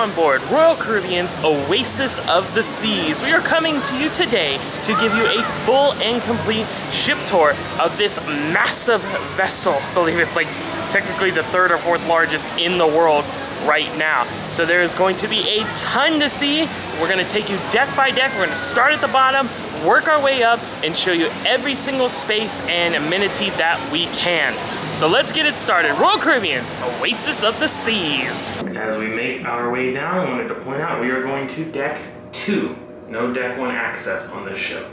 on board Royal Caribbean's Oasis of the Seas. We are coming to you today to give you a full and complete ship tour of this massive vessel. I believe it's like technically the 3rd or 4th largest in the world right now. So there is going to be a ton to see. We're gonna take you deck by deck. We're gonna start at the bottom, work our way up, and show you every single space and amenity that we can. So let's get it started. Royal Caribbean's Oasis of the Seas. As we make our way down, I wanted to point out we are going to deck 2. No deck 1 access on this ship.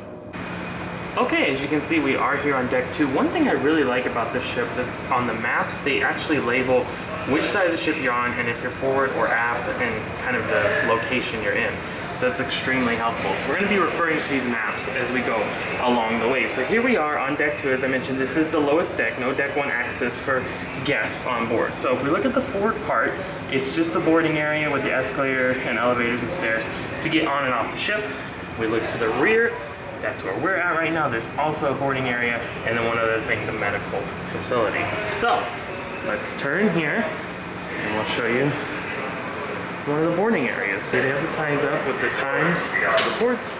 Okay, as you can see, we are here on deck 2. One thing I really like about this ship, that on the maps, they actually label which side of the ship you're on and if you're forward or aft and kind of the location you're in. So that's extremely helpful. So we're going to be referring to these maps as we go along the way. So here we are on deck 2. As I mentioned, this is the lowest deck, no deck 1 access for guests on board. So if we look at the forward part, it's just the boarding area with the escalator and elevators and stairs to get on and off the ship. We look to the rear. That's where we're at right now. There's also a boarding area, and then one other thing, the medical facility. So let's turn here and we'll show you one of the boarding areas. So they have the signs up with the times for the ports,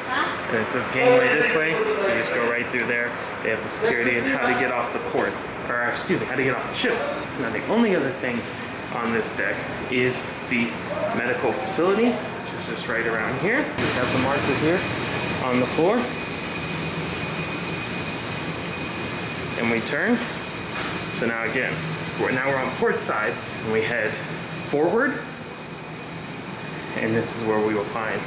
and it says gangway this way, so you just go right through there. They have the security and how to get off the port, or excuse me, how to get off the ship. Now the only other thing on this deck is the medical facility, which is just right around here. We have the marker here on the floor. And we turn. So now again, we're on port side, and we head forward, and this is where we will find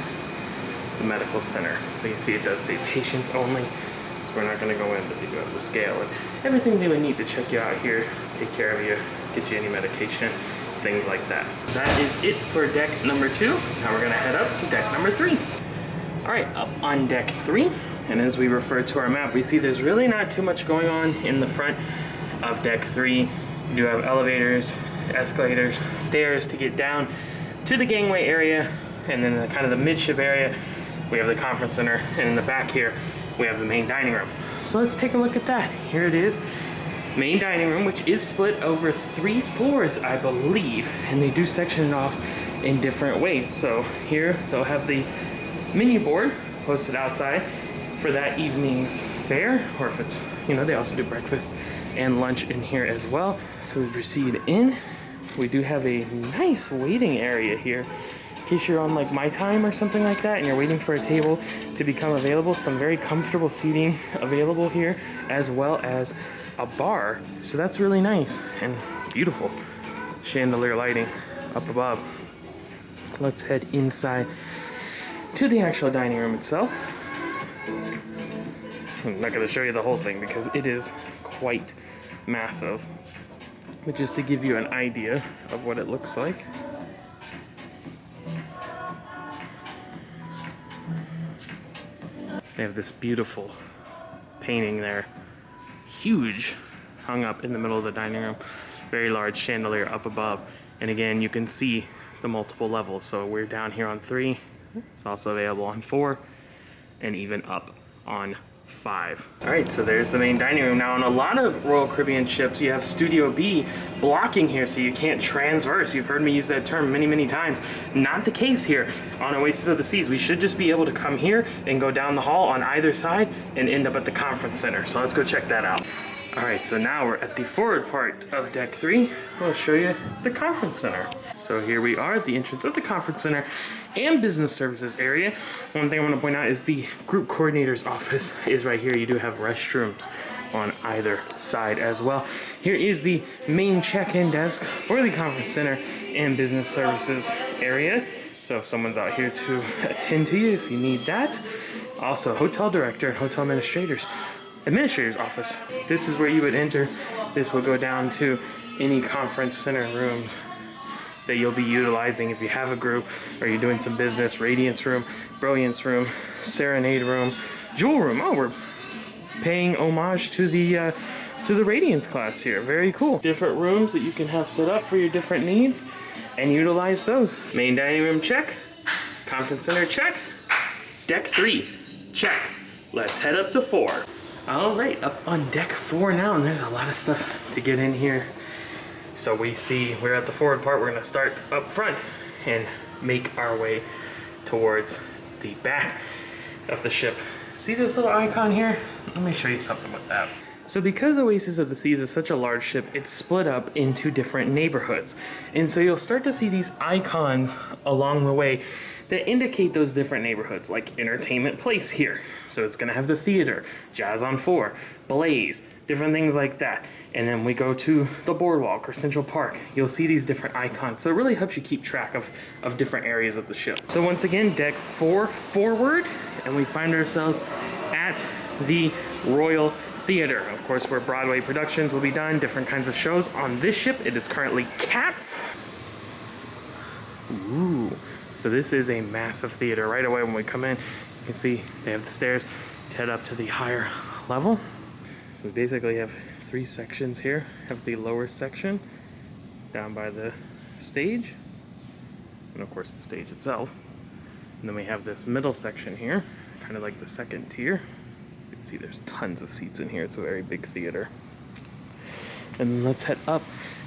the medical center. So you see it does say patients only, so we're not going to go in, but they do have the scale and everything they would need to check you out here, take care of you, get you any medication, things like that. That is it for deck number 2. Now we're going to head up to deck number 3. All right, up on deck 3, and as we refer to our map, we see there's really not too much going on in the front of deck 3. You do have elevators, escalators, stairs to get down to the gangway area, and then kind of the midship area, we have the conference center, and in the back here, we have the main dining room. So let's take a look at that. Here it is, main dining room, which is split over 3 floors, I believe, and they do section it off in different ways. So here, they'll have the menu board posted outside for that evening's fare, or if it's, you know, they also do breakfast and lunch in here as well. So we proceed in. We do have a nice waiting area here in case you're on like My Time or something like that and you're waiting for a table to become available. Some very comfortable seating available here, as well as a bar. So that's really nice and beautiful. Chandelier lighting up above. Let's head inside to the actual dining room itself. I'm not going to show you the whole thing because it is quite massive, but just to give you an idea of what it looks like. They have this beautiful painting there, huge, hung up in the middle of the dining room. Very large chandelier up above, and again you can see the multiple levels. So we're down here on 3. It's also available on 4 and even up on 5. All right, so there's the main dining room. Now on a lot of Royal Caribbean ships, you have Studio B blocking here so you can't transverse. You've heard me use that term many, many times. Not the case here on Oasis of the Seas. We should just be able to come here and go down the hall on either side and end up at the conference center. So let's go check that out. All right, so now we're at the forward part of deck 3. We'll show you the conference center. So here we are at the entrance of the conference center and business services area. One thing I want to point out is the group coordinator's office is right here. You do have restrooms on either side as well. Here is the main check-in desk for the conference center and business services area. So if someone's out here to attend to you if you need that. Also hotel director and hotel administrator's office. This is where you would enter. This will go down to any conference center rooms that you'll be utilizing if you have a group or you're doing some business. Radiance room, brilliance room, serenade room, jewel room. Oh, we're paying homage to the Radiance class here. Very cool. Different rooms that you can have set up for your different needs and utilize those. Main dining room, check. Conference center, check. Deck 3, check. Let's head up to 4. All right, up on deck 4 now, and there's a lot of stuff to get in here. So we see we're at the forward part. We're gonna start up front, and make our way towards the back of the ship. See this little icon here? Let me show you something with that. So because Oasis of the Seas is such a large ship, it's split up into different neighborhoods. And so you'll start to see these icons along the way that indicate those different neighborhoods, like Entertainment Place here. So it's gonna have the theater, Jazz on 4, Blaze, different things like that. And then we go to the boardwalk or Central Park. You'll see these different icons. So it really helps you keep track of different areas of the ship. So once again, deck 4 forward, and we find ourselves at the Royal Theater, of course, where Broadway productions will be done, different kinds of shows. On this ship, it is currently Cats. Ooh, so this is a massive theater. Right away when we come in, you can see they have the stairs to head up to the higher level. So we basically have 3 sections here. Have the lower section down by the stage, and of course the stage itself. And then we have this middle section here, kind of like the second tier. You can see there's tons of seats in here. It's a very big theater. And let's head up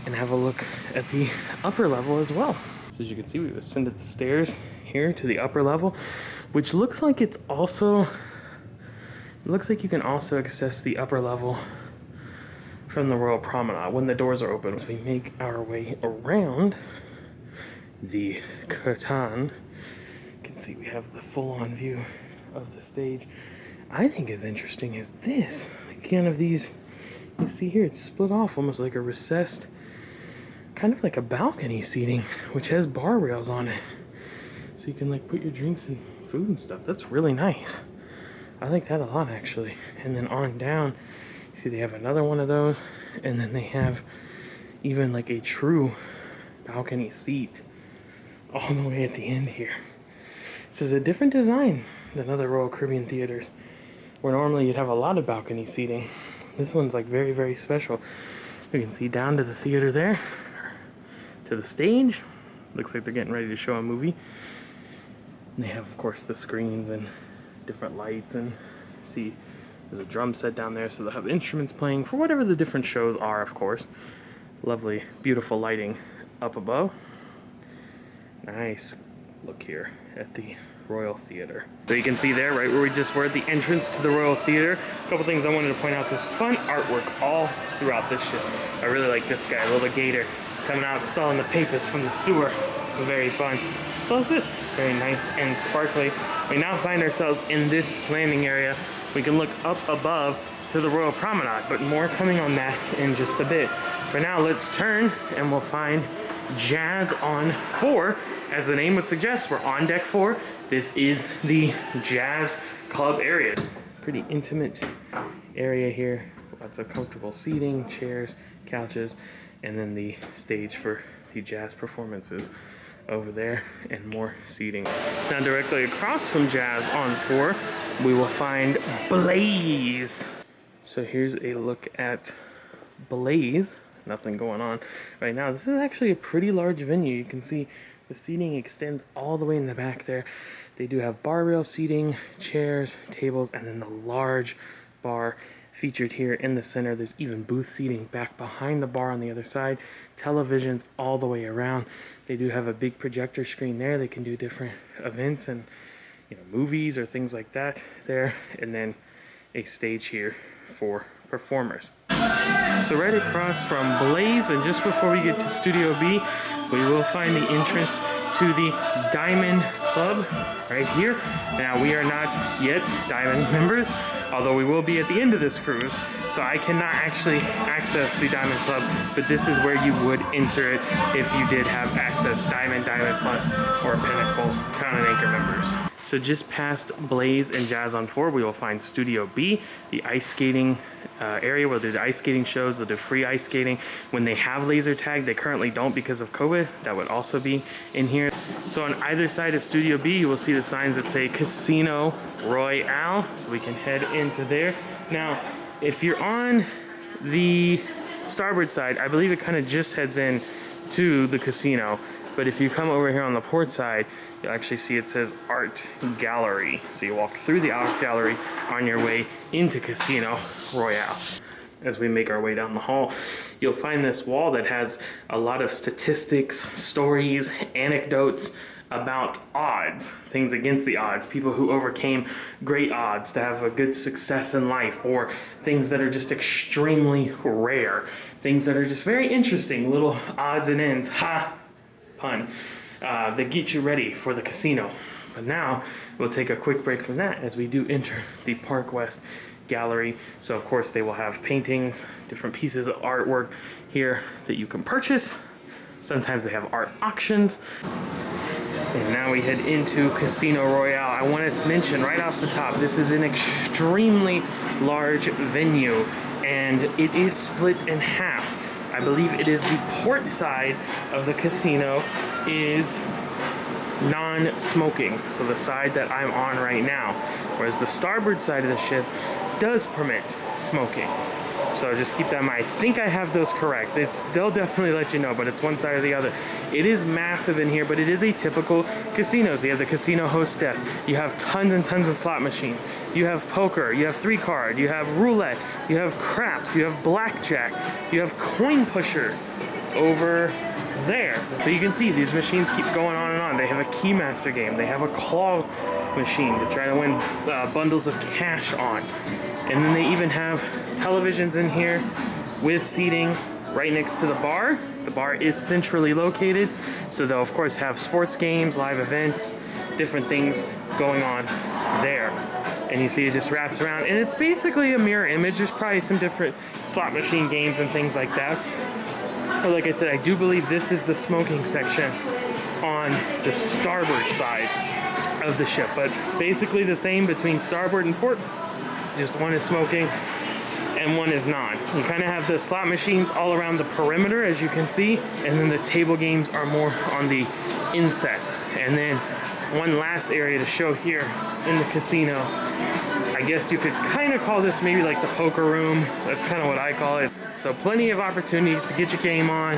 and have a look at the upper level as well. So as you can see, we've ascended the stairs here to the upper level, which looks like it's also, it looks like you can also access the upper level from the Royal Promenade when the doors are open. As we make our way around the curtain, you can see we have the full-on view of the stage. I think is interesting is this, kind of these, you see here, it's split off almost like a recessed, kind of like a balcony seating, which has bar rails on it. So you can like put your drinks and food and stuff. That's really nice. I like that a lot actually. And then on down, you see they have another one of those, and then they have even like a true balcony seat all the way at the end here. This is a different design than other Royal Caribbean theaters, where normally you'd have a lot of balcony seating. This one's like very, very special. You can see down to the theater there, to the stage. Looks like they're getting ready to show a movie. And they have, of course, the screens and different lights, and see there's a drum set down there, so they'll have instruments playing for whatever the different shows are, of course. Lovely, beautiful lighting up above. Nice look here at the Royal Theater. So you can see there, right where we just were at the entrance to the Royal Theater, a couple things I wanted to point out. There's fun artwork all throughout this ship. I really like this guy, little gator, coming out selling the papers from the sewer. Very fun. So is this, very nice and sparkly. We now find ourselves in this landing area. We can look up above to the Royal Promenade, but more coming on that in just a bit. For now, let's turn and we'll find Jazz on 4. As the name would suggest, we're on deck 4. This is the Jazz Club area. Pretty intimate area here. Lots of comfortable seating, chairs, couches, and then the stage for the jazz performances over there, and more seating. Now directly across from Jazz on 4, we will find Blaze. So here's a look at Blaze. Nothing going on right now. This is actually a pretty large venue. You can see the seating extends all the way in the back there. They do have bar rail seating, chairs, tables, and then the large bar featured here in the center. There's even booth seating back behind the bar on the other side. Televisions all the way around. They do have a big projector screen there. They can do different events and, you know, movies or things like that there. And then a stage here for performers. So right across from Blaze, and just before we get to Studio B, we will find the entrance to the Diamond Club right here. Now, we are not yet Diamond members, although we will be at the end of this cruise, so I cannot actually access the Diamond Club, but this is where you would enter it if you did have access Diamond, Diamond Plus, or Pinnacle Crown and Anchor members. So just past Blaze and Jazz on 4, we will find Studio B, the ice skating area where there's ice skating shows. They'll do free ice skating when they have laser tag. They currently don't because of COVID. That would also be in here. So on either side of Studio B, you will see the signs that say Casino Royale. So we can head into there. Now, if you're on the starboard side, I believe it kind of just heads in to the casino. But if you come over here on the port side, you'll actually see it says Art Gallery. So you walk through the Art Gallery on your way into Casino Royale. As we make our way down the hall, you'll find this wall that has a lot of statistics, stories, anecdotes about odds, things against the odds, people who overcame great odds to have a good success in life, or things that are just extremely rare, things that are just very interesting, little odds and ends, pun, that get you ready for the casino. But now we'll take a quick break from that as we do enter the Park West gallery. So of course they will have paintings, different pieces of artwork here that you can purchase. Sometimes they have art auctions. And now we head into Casino Royale. I want to mention right off the top, this is an extremely large venue and it is split in half. I believe it is the port side of the casino is non-smoking, so the side that I'm on right now, whereas the starboard side of the ship does permit smoking. So just keep that in mind. I think I have those correct. They'll definitely let you know, but it's one side or the other. It is massive in here, but it is a typical casino. So you have the casino hostess. You have tons and tons of slot machines. You have poker. You have 3-card. You have roulette. You have craps. You have blackjack. You have coin pusher over there. So you can see these machines keep going on and on. They have a keymaster game. They have a claw machine to try to win bundles of cash on. And then they even have televisions in here with seating right next to the bar. The bar is centrally located, so they'll of course have sports games, live events, different things going on there. And you see it just wraps around, and it's basically a mirror image. There's probably some different slot machine games and things like that. But like I said, I do believe this is the smoking section on the starboard side of the ship, but basically the same between starboard and port. Just one is smoking and one is not. You kind of have the slot machines all around the perimeter, as you can see, and then the table games are more on the inset. And then one last area to show here in the casino. I guess you could kind of call this maybe like the poker room. That's kind of what I call it. So plenty of opportunities to get your game on,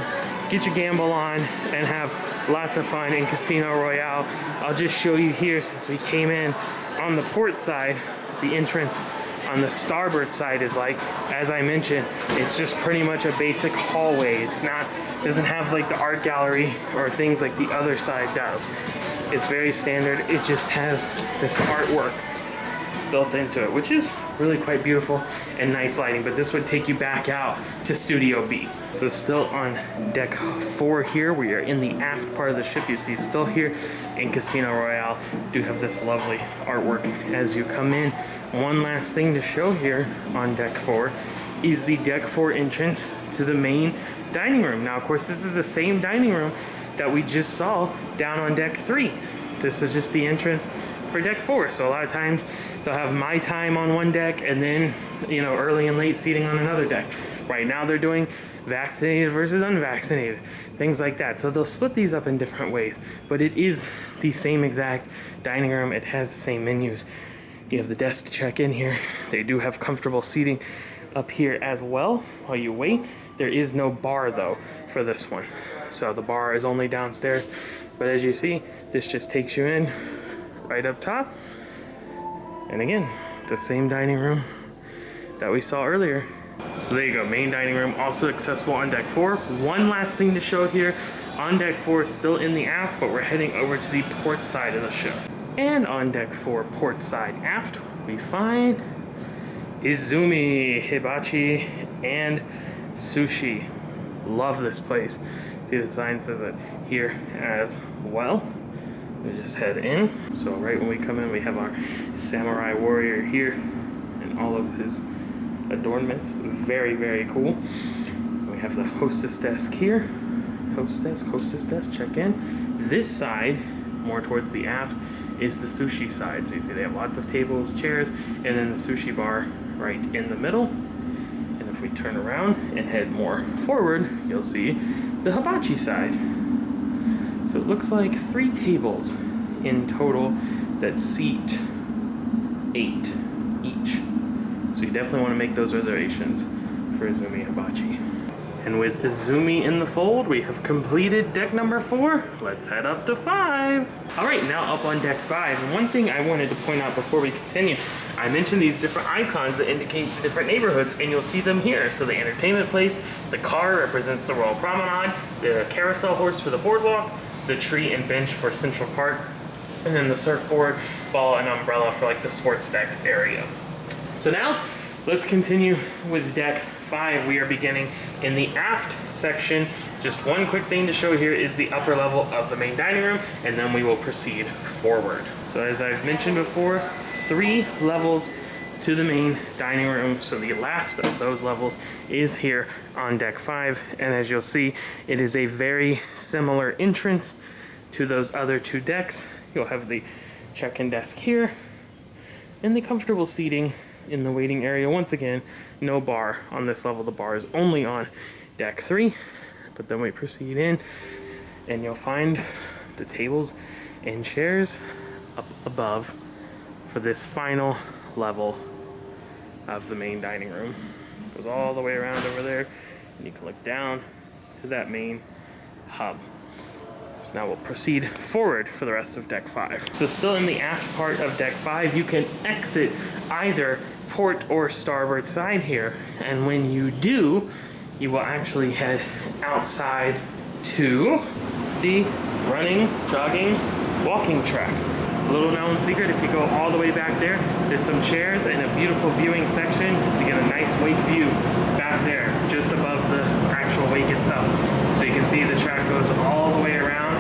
get your gamble on, and have lots of fun in Casino Royale. I'll just show you here, since we came in on the port side, the entrance on the starboard side is like, as I mentioned, it's just pretty much a basic hallway. Doesn't have like the art gallery or things like the other side does. It's very standard. It just has this artwork built into it, which is really quite beautiful and nice lighting. But this would take you back out to Studio B. So still on deck 4 here, we are in the aft part of the ship. You see it's still here in Casino Royale. Do have this lovely artwork as you come in. One last thing to show here on deck 4 is the deck 4 entrance to the main dining room. Now of course this is the same dining room that we just saw down on deck 3. This is just the entrance for deck 4. So a lot of times they'll have my time on one deck and then, you know, early and late seating on another deck. Right now they're doing vaccinated versus unvaccinated, things like that. So they'll split these up in different ways, but it is the same exact dining room. It has the same menus. You have the desk to check in here. They do have comfortable seating up here as well while you wait. There is no bar though for this one. So the bar is only downstairs. But as you see, this just takes you in right up top. And again, the same dining room that we saw earlier. So there you go, main dining room, also accessible on deck 4. One last thing to show here, on deck 4, still in the aft, but we're heading over to the port side of the ship. And on deck 4, port side aft, we find Izumi, hibachi, and sushi. Love this place. See the sign says it here as well. We just head in. So right when we come in, we have our samurai warrior here and all of his adornments. Very, very cool. We have the hostess desk here. Hostess desk, check in. This side, more towards the aft, is the sushi side. So you see they have lots of tables, chairs, and then the sushi bar right in the middle. And if we turn around and head more forward, you'll see the hibachi side. So it looks like 3 tables in total that seat 8 each. So you definitely want to make those reservations for Izumi Hibachi. And with Izumi in the fold, we have completed deck number 4. Let's head up to 5. All right, now up on deck 5. And one thing I wanted to point out before we continue, I mentioned these different icons that indicate the different neighborhoods, and you'll see them here. So the entertainment place, the car represents the Royal Promenade, the carousel horse for the boardwalk, the tree and bench for Central Park, and then the surfboard, ball, and umbrella for like the sports deck area. So now let's continue with deck 5. We are beginning in the aft section. Just one quick thing to show here is the upper level of the main dining room, and then we will proceed forward. So as I've mentioned before, 3 levels to the main dining room. So the last of those levels is here on deck 5. And as you'll see, it is a very similar entrance to those other 2 decks. You'll have the check-in desk here and the comfortable seating in the waiting area. Once again, no bar on this level. The bar is only on deck 3. But then we proceed in and you'll find the tables and chairs up above for this final level of the main dining room. It goes all the way around over there, and you can look down to that main hub. So now we'll proceed forward for the rest of deck 5. So still in the aft part of deck 5, you can exit either port or starboard side here, and when you do, you will actually head outside to the running, jogging, walking track. A little known secret, if you go all the way back there, there's some chairs and a beautiful viewing section, so you get a nice wake view back there, just above the actual wake itself. So you can see the track goes all the way around.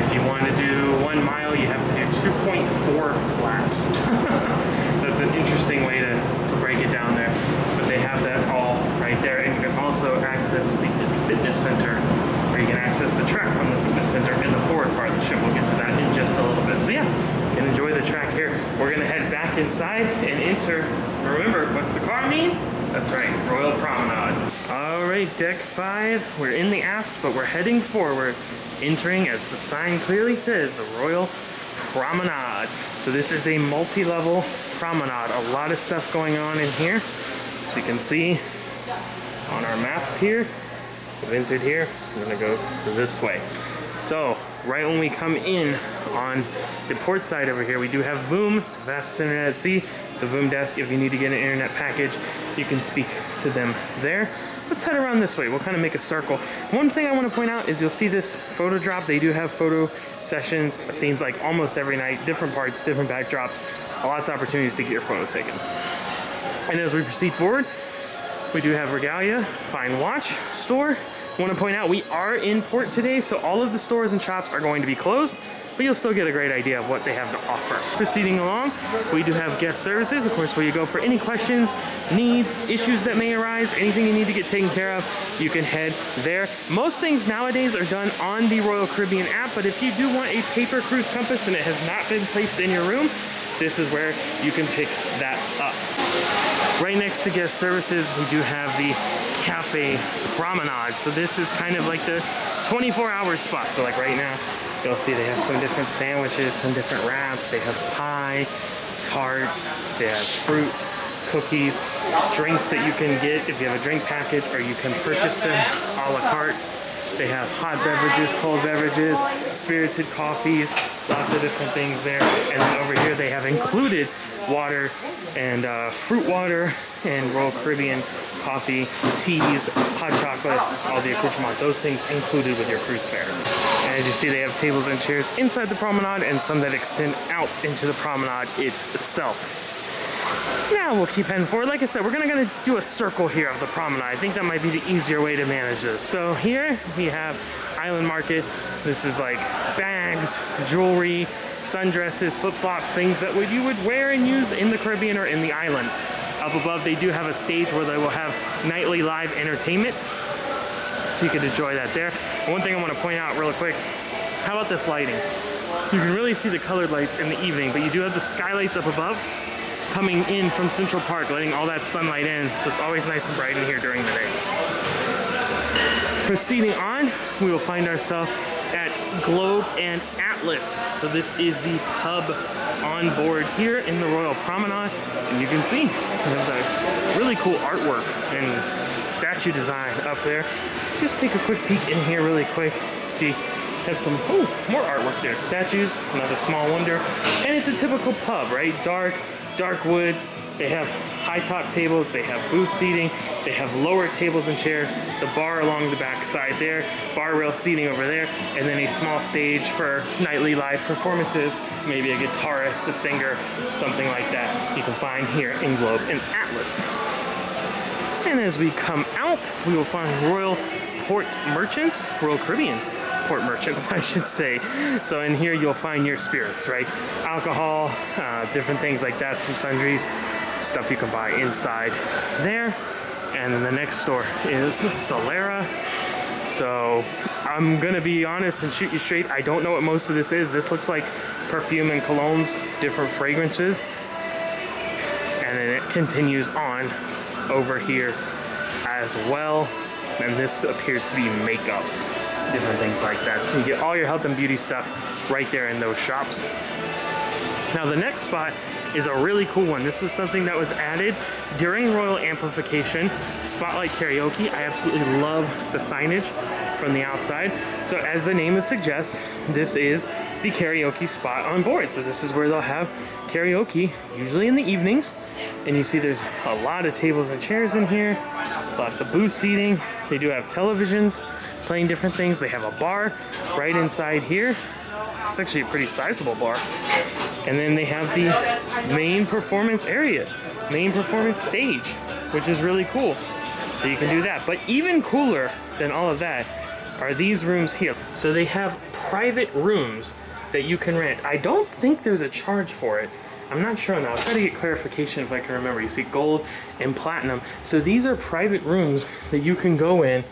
If you want to do 1 mile, you have to do 2.4 laps. That's an interesting way to break it down there. But they have that all right there, and you can also access the fitness center, or you can access the track from the fitness center in the forward part of the ship. We'll get to that in just a little bit. So yeah, you can enjoy the track here. We're gonna head back inside and enter, remember, what's the car mean? That's right, Royal Promenade. All right, deck 5, we're in the aft, but we're heading forward, entering, as the sign clearly says, the Royal Promenade. So this is a multi-level promenade. A lot of stuff going on in here. So you can see on our map here, we've entered here. I'm gonna go this way. So right when we come in on the port side over here, we do have VOOM, the fastest internet at sea, the VOOM desk. If you need to get an internet package, you can speak to them there. Let's head around this way. We'll kind of make a circle. One thing I want to point out is you'll see this photo drop. They do have photo sessions, it seems like almost every night, different parts, different backdrops, lots of opportunities to get your photo taken. And as we proceed forward, we do have Regalia, Fine Watch Store. I want to point out we are in port today, so all of the stores and shops are going to be closed, but you'll still get a great idea of what they have to offer. Proceeding along, we do have guest services, of course, where you go for any questions, needs, issues that may arise, anything you need to get taken care of, you can head there. Most things nowadays are done on the Royal Caribbean app, but if you do want a paper cruise compass and it has not been placed in your room, this is where you can pick that up. Right next to guest services, we do have the Cafe Promenade. So this is kind of like the 24-hour spot. So like right now, you'll see they have some different sandwiches, some different wraps. They have pie, tarts, they have fruit, cookies, drinks that you can get if you have a drink package, or you can purchase them a la carte. They have hot beverages, cold beverages, spirited coffees, lots of different things there. And then over here they have included water and fruit water and Royal Caribbean coffee, teas, hot chocolate, all the accoutrements, those things included with your cruise fare. And as you see, they have tables and chairs inside the promenade and some that extend out into the promenade itself. Now we'll keep heading forward. Like I said, we're gonna do a circle here of the promenade. I think that might be the easier way to manage this. So here we have Island Market. This is like bags, jewelry, sundresses, flip-flops, things that you would wear and use in the Caribbean or in the island. Up above, they do have a stage where they will have nightly live entertainment, so you can enjoy that there. One thing I want to point out real quick, how about this lighting? You can really see the colored lights in the evening, but you do have the skylights up above coming in from Central Park, letting all that sunlight in, so it's always nice and bright in here during the day. Proceeding on, we will find ourselves at Globe and Atlas. So this is the pub on board here in the Royal Promenade, and you can see we have the really cool artwork and statue design up there. Just take a quick peek in here really quick. See, have some more artwork there. Statues, another small wonder, and it's a typical pub, right? Dark woods, They have high top tables, they have booth seating, they have lower tables and chairs, the bar along the back side there, bar rail seating over there, and then a small stage for nightly live performances, maybe a guitarist, a singer, something like that you can find here in Globe and Atlas. And as we come out, we will find Royal Port Merchants, Royal Caribbean Port Merchants, I should say. So in here you'll find your spirits, right? Alcohol, different things like that, some sundries, stuff you can buy inside there. And then the next store is Solera. So I'm gonna be honest and shoot you straight, I don't know what most of this is. This looks like perfume and colognes, different fragrances. And then it continues on over here as well. And this appears to be makeup, different things like that. So you get all your health and beauty stuff right there in those shops. Now the next spot is a really cool one. This was something that was added during Royal Amplification, Spotlight Karaoke. I absolutely love the signage from the outside. So as the name would suggest, this is the karaoke spot on board. So this is where they'll have karaoke, usually in the evenings. And you see there's a lot of tables and chairs in here, lots of booth seating. They do have televisions playing different things. They have a bar right inside here. It's actually a pretty sizable bar. And then they have the main performance area, main performance stage, which is really cool. So you can do that. But even cooler than all of that are these rooms here. So they have private rooms that you can rent. I don't think there's a charge for it. I'm not sure on that. I'll try to get clarification if I can remember. You see gold and platinum. So these are private rooms that you can go in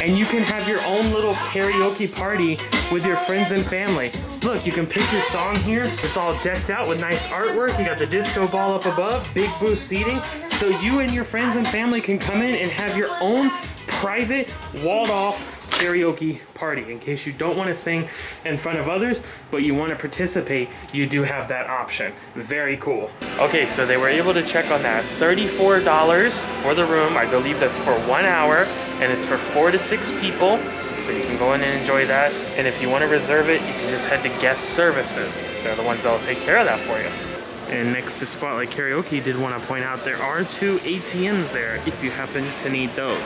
and you can have your own little karaoke party with your friends and family. Look, you can pick your song here. It's all decked out with nice artwork. You got the disco ball up above, big booth seating. So you and your friends and family can come in and have your own private, walled-off karaoke party. In case you don't want to sing in front of others, but you want to participate, you do have that option. Very cool. Okay, so they were able to check on that. $34 for the room. I believe that's for 1 hour, and it's for 4 to 6 people. So you can go in and enjoy that. And if you want to reserve it, you can just head to guest services. They're the ones that will take care of that for you. And next to Spotlight Karaoke, did want to point out there are 2 ATMs there if you happen to need those.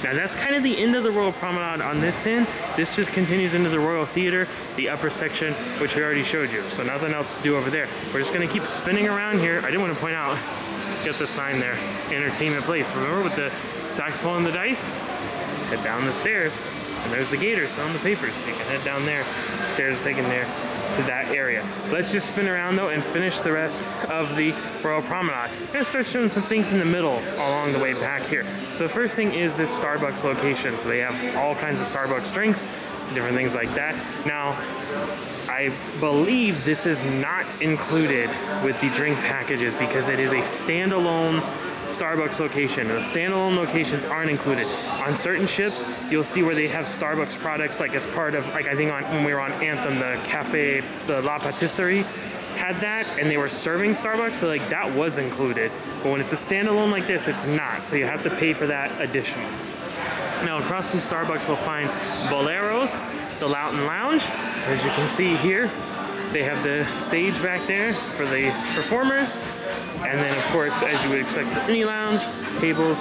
Now that's kind of the end of the Royal Promenade on this end. This just continues into the Royal Theater, the upper section, which we already showed you. So nothing else to do over there. We're just gonna keep spinning around here. I did want to point out, got the sign there, entertainment place. Remember with the saxophone and the dice? Head down the stairs, and there's the gator selling the papers. So you can head down there, stairs taken there to that area. Let's just spin around though and finish the rest of the Royal Promenade. I'm gonna start showing some things in the middle along the way back here. So the first thing is this Starbucks location. So they have all kinds of Starbucks drinks, different things like that. Now, I believe this is not included with the drink packages because it is a standalone Starbucks location. The standalone locations aren't included. On certain ships, you'll see where they have Starbucks products, like as part of, like I think when we were on Anthem, the cafe, the La Patisserie had that, and they were serving Starbucks, so like that was included. But when it's a standalone like this, it's not, so you have to pay for that additional. Now across from Starbucks, we'll find Boleros, the Loughton Lounge. So as you can see here, they have the stage back there for the performers. And then, of course, as you would expect, the mini lounge, tables,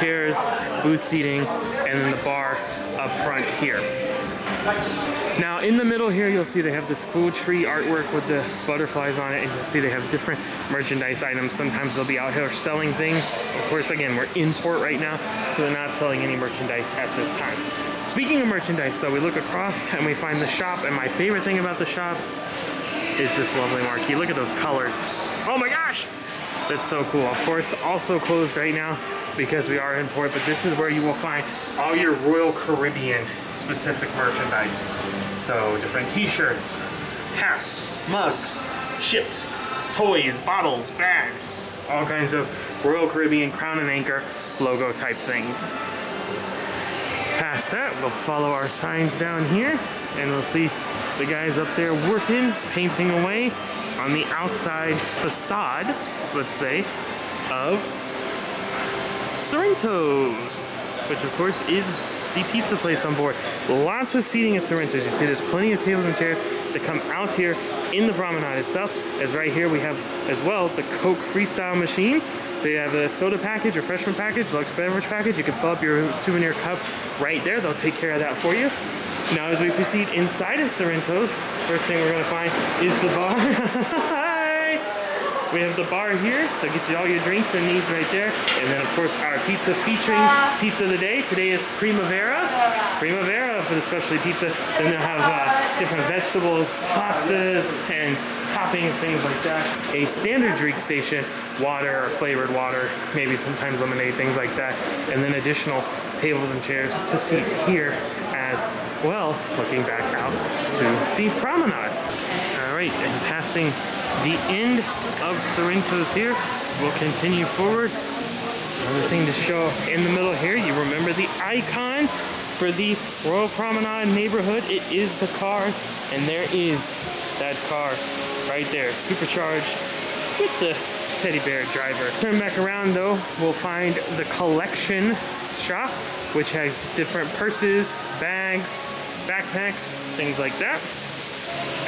chairs, booth seating, and then the bar up front here. Now, in the middle here, you'll see they have this cool tree artwork with the butterflies on it, and you'll see they have different merchandise items. Sometimes they'll be out here selling things. Of course, again, we're in port right now, so they're not selling any merchandise at this time. Speaking of merchandise, though, we look across and we find the shop, and my favorite thing about the shop is this lovely marquee. Look at those colors. Oh my gosh! That's so cool. Of course, also closed right now because we are in port, but this is where you will find all your Royal Caribbean specific merchandise. So different t-shirts, hats, mugs, ships, toys, bottles, bags, all kinds of Royal Caribbean Crown and Anchor logo type things. Past that, we'll follow our signs down here and we'll see the guys up there working, painting away on the outside facade, let's say, of Sorrento's, which of course is the pizza place on board. Lots of seating at Sorrento's. You see there's plenty of tables and chairs. that come out here in the promenade itself. As right here we have as well the Coke Freestyle machines. So you have a soda package, refreshment package, Lux beverage package. You can fill up your souvenir cup right there. They'll take care of that for you. Now as we proceed inside of Sorrento's, first thing we're gonna find is the bar. We have the bar here. They'll get you all your drinks and needs right there. And then of course our pizza featuring pizza of the day. Today is Primavera. Primavera for the specialty pizza. Then they'll have different vegetables, pastas, and toppings, things like that. A standard drink station, water or flavored water, maybe sometimes lemonade, things like that. And then additional tables and chairs to seats here as well, looking back out to the promenade. All right, and passing the end of Sorrento's here, we'll continue forward. Another thing to show in the middle here, you remember the icon for the Royal Promenade neighborhood. It is the car, and there is that car right there, supercharged with the teddy bear driver. Turn back around though, we'll find the collection shop, which has different purses, bags, backpacks, things like that.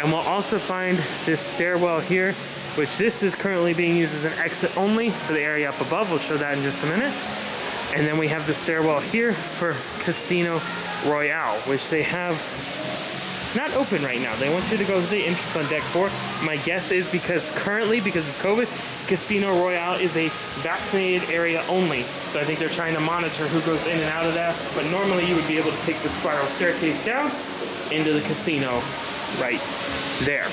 And we'll also find this stairwell here, which this is currently being used as an exit only for the area up above. We'll show that in just a minute. And then we have the stairwell here for Casino Royale, which they have not open right now. They want you to go to the entrance on deck 4. My guess is because currently, because of COVID, Casino Royale is a vaccinated area only. So I think they're trying to monitor who goes in and out of that. But normally you would be able to take the spiral staircase down into the casino right there.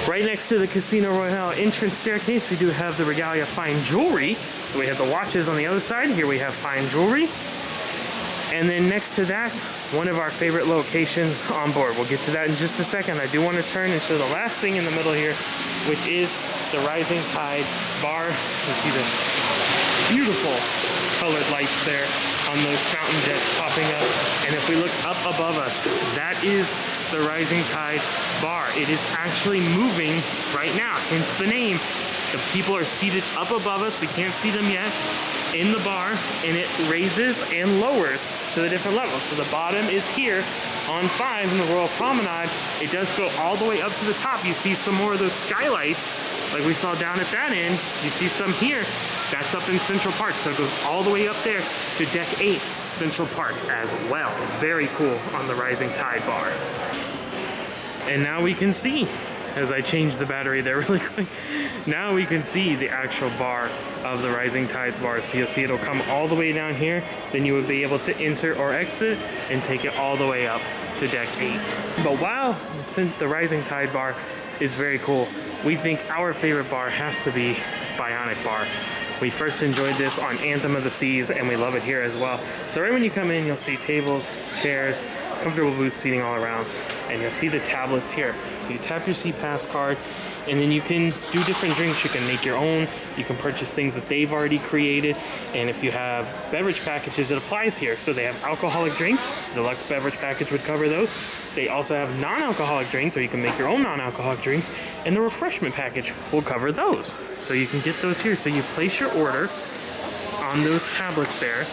Right next to the Casino Royale entrance staircase, we do have the Regalia Fine Jewelry. So we have the watches on the other side. Here we have fine jewelry. And then next to that, one of our favorite locations on board. We'll get to that in just a second. I do want to turn and show the last thing in the middle here, which is the Rising Tide Bar. You see the beautiful colored lights there on those fountain jets popping up. And if we look up above us, that is the Rising Tide Bar. It is actually moving right now, hence the name. The people are seated up above us. We can't see them yet in the bar, and it raises and lowers to the different levels. So the bottom is here on 5 in the Royal Promenade. It does go all the way up to the top. You see some more of those skylights like we saw down at that end. You see some here. That's up in Central Park. So it goes all the way up there to deck 8, Central Park as well. Very cool on the Rising Tide Bar. And now we can see, as I change the battery there really quick, now we can see the actual bar of the Rising Tides bar. So you'll see it'll come all the way down here, then you would be able to enter or exit and take it all the way up to deck 8. But wow, since the Rising Tide bar is very cool, we think our favorite bar has to be Bionic Bar. We first enjoyed this on Anthem of the Seas, and we love it here as well. So right when you come in, you'll see tables, chairs, comfortable booth seating all around, and you'll see the tablets here. So you tap your SeaPass card, and then you can do different drinks. You can make your own. You can purchase things that they've already created. And if you have beverage packages, it applies here. So they have alcoholic drinks. The Deluxe beverage package would cover those. They also have non-alcoholic drinks, or you can make your own non-alcoholic drinks. And the refreshment package will cover those. So you can get those here. So you place your order on those tablets there.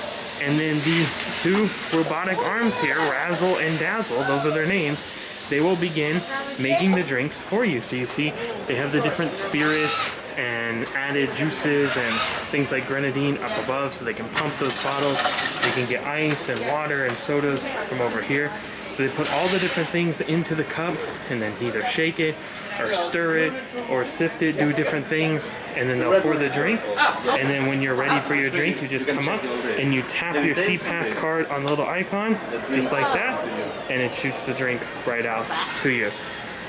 And then the 2 robotic arms here, Razzle and Dazzle, those are their names, they will begin making the drinks for you. So you see they have the different spirits and added juices and things like grenadine up above, so they can pump those bottles. They can get ice and water and sodas from over here. So they put all the different things into the cup and then either shake it or stir it or sift it, do different things, and then they'll pour the drink. And then when you're ready for your drink, you just come up and you tap your SeaPass card on the little icon, just like that, and it shoots the drink right out to you.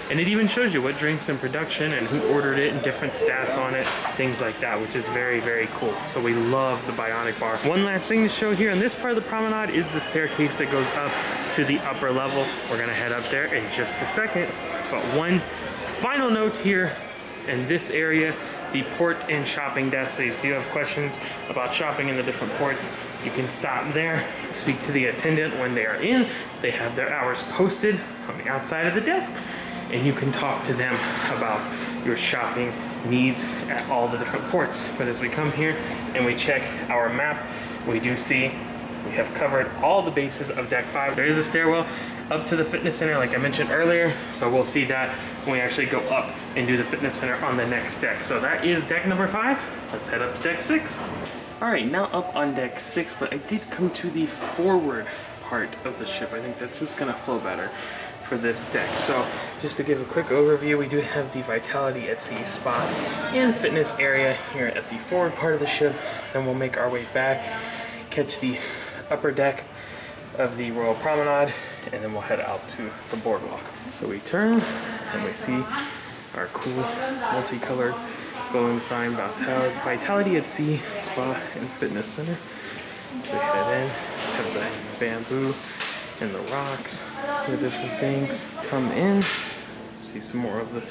And it even shows you what drink's in production and who ordered it and different stats on it, things like that, which is very, very cool. So we love the Bionic Bar. One last thing to show here on this part of the promenade is the staircase that goes up to the upper level. We're gonna head up there in just a second. But one final note here in this area, the port and shopping desk. So if you have questions about shopping in the different ports, you can stop there, speak to the attendant when they are in. They have their hours posted on the outside of the desk, and you can talk to them about your shopping needs at all the different ports. But as we come here and we check our map, we do see we have covered all the bases of deck 5. There is a stairwell up to the fitness center like I mentioned earlier, so we'll see that when we actually go up and do the fitness center on the next deck. So that is deck number 5. Let's head up to deck 6. All right, now up on deck 6, but I did come to the forward part of the ship. I think that's just gonna flow better for this deck. So just to give a quick overview, we do have the Vitality at Sea spa and fitness area here at the forward part of the ship. Then we'll make our way back, catch the upper deck of the Royal Promenade, and then we'll head out to the boardwalk. So we turn and we see our cool multicolored glowing sign, Vitality at Sea Spa and Fitness Center. So we head in, have the bamboo and the rocks, the different things. Come in, see some more of the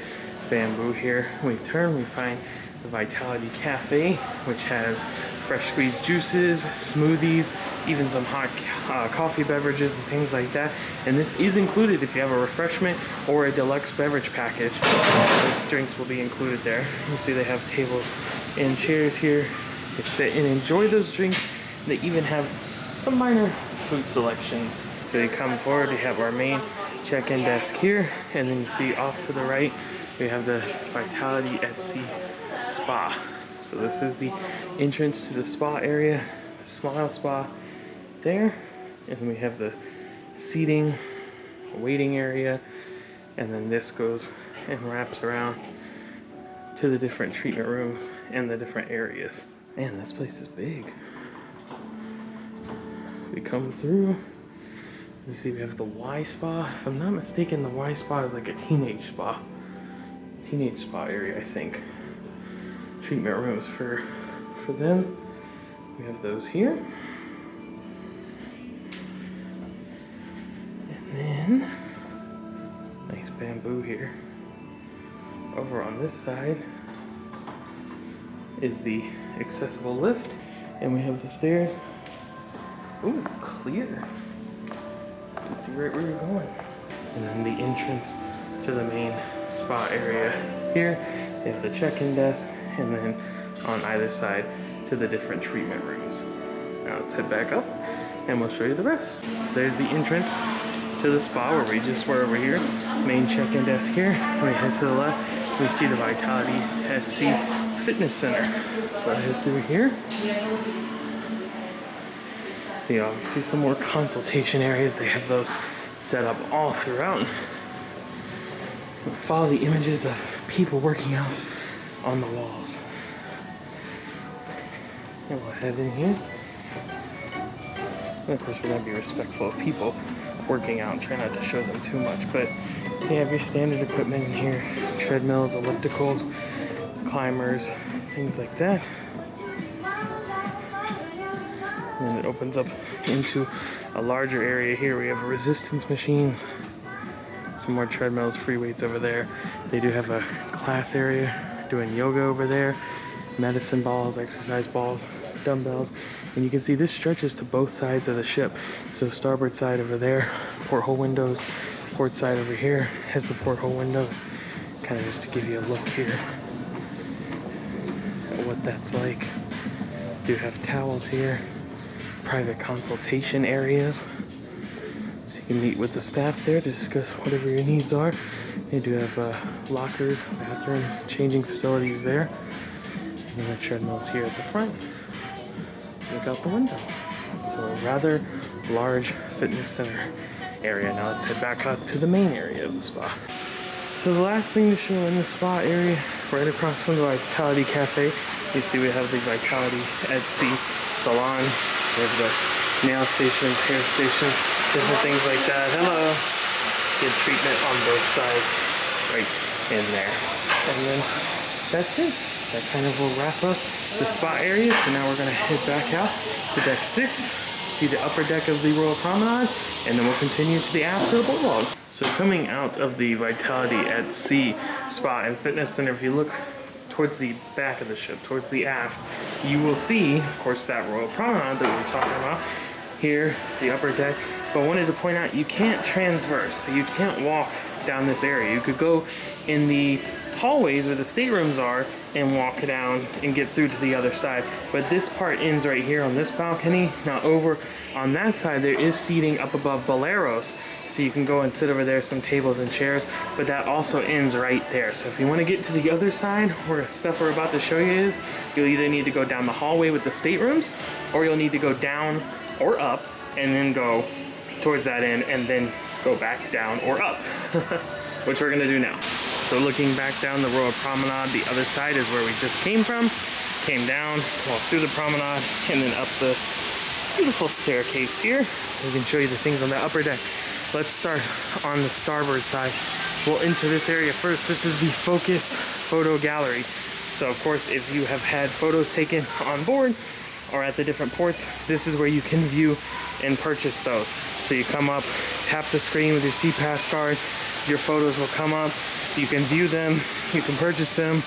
bamboo here. We turn, we find the Vitality Cafe, which has fresh squeezed juices, smoothies, even some hot coffee beverages and things like that. And this is included if you have a refreshment or a deluxe beverage package. Those drinks will be included there. You see they have tables and chairs here. You can sit and enjoy those drinks. They even have some minor food selections. So you come forward, you have our main check-in desk here, and then you see off to the right, we have the Vitality at Sea Spa. So this is the entrance to the spa area, the Smile Spa there, and we have the seating, waiting area, and then this goes and wraps around to the different treatment rooms and the different areas. Man, this place is big. We come through, we see we have the Y Spa. If I'm not mistaken, the Y Spa is like a teenage spa area, I think. Treatment rooms for them. We have those here. And then, nice bamboo here. Over on this side is the accessible lift. And we have the stairs. Ooh, clear. You can see right where you're going. And then the entrance to the main spa area here. They have the check-in desk, and then on either side to the different treatment rooms. Now let's head back up and we'll show you the rest. So there's the entrance to the spa where we just were over here. Main check-in desk here. When we head to the left, we see the Vitality at Sea Fitness Center. So I head through here. See, obviously some more consultation areas. They have those set up all throughout. We'll follow the images of people working out on the walls. And we'll head in here. And of course, we're going to be respectful of people working out and try not to show them too much. But you have your standard equipment in here. Treadmills, ellipticals, climbers, things like that. And then it opens up into a larger area here. We have resistance machines, some more treadmills, free weights over there. They do have a class area, doing yoga over there, medicine balls, exercise balls, dumbbells. And you can see this stretches to both sides of the ship. So starboard side over there, porthole windows, port side over here has the porthole windows. Kind of just to give you a look here at what that's like. Do have towels here. Private consultation areas, so you can meet with the staff there to discuss whatever your needs are. They do have lockers, bathroom, changing facilities there, and then the treadmills here at the front. Look out the window. So a rather large fitness center area. Now let's head back out to the main area of the spa. So the last thing to show in the spa area, right across from the Vitality Cafe, you see we have the Vitality at Sea Salon. We have the nail stations, hair stations, different things like that. Hello. Good treatment on both sides, right in there. And then that's it. That kind of will wrap up the spa area. So now we're gonna head back out to deck 6, see the upper deck of the Royal Promenade, and then we'll continue to the aft of the boardwalk. So coming out of the Vitality at Sea Spa and Fitness Center, if you look towards the back of the ship, towards the aft, you will see, of course, that Royal Promenade that we were talking about here, the upper deck. But I wanted to point out, you can't transverse, so you can't walk down this area. You could go in the hallways where the staterooms are and walk down and get through to the other side. But this part ends right here on this balcony. Now over on that side, there is seating up above boleros. So you can go and sit over there, some tables and chairs, but that also ends right there. So if you want to get to the other side where stuff we're about to show you is, you'll either need to go down the hallway with the staterooms, or you'll need to go down or up and then go towards that end and then go back down or up, which we're gonna do now. So looking back down the Royal Promenade, the other side is where we just came from. Came down, walked through the promenade, and then up the beautiful staircase here. We can show you the things on the upper deck. Let's start on the starboard side. We'll enter this area first. This is the Focus Photo Gallery. So of course, if you have had photos taken on board or at the different ports, this is where you can view and purchase those. So you come up, tap the screen with your SeaPass card, your photos will come up, you can view them, you can purchase them,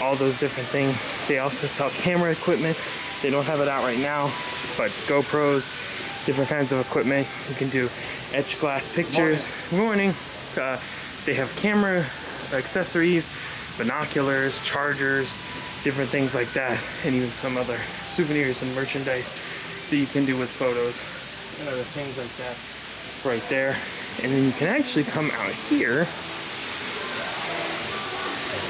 all those different things. They also sell camera equipment. They don't have it out right now, but GoPros, different kinds of equipment. You can do etched glass pictures. Morning. They have camera accessories, binoculars, chargers, different things like that, and even some other souvenirs and merchandise that you can do with photos and other things like that right there. And then you can actually come out here.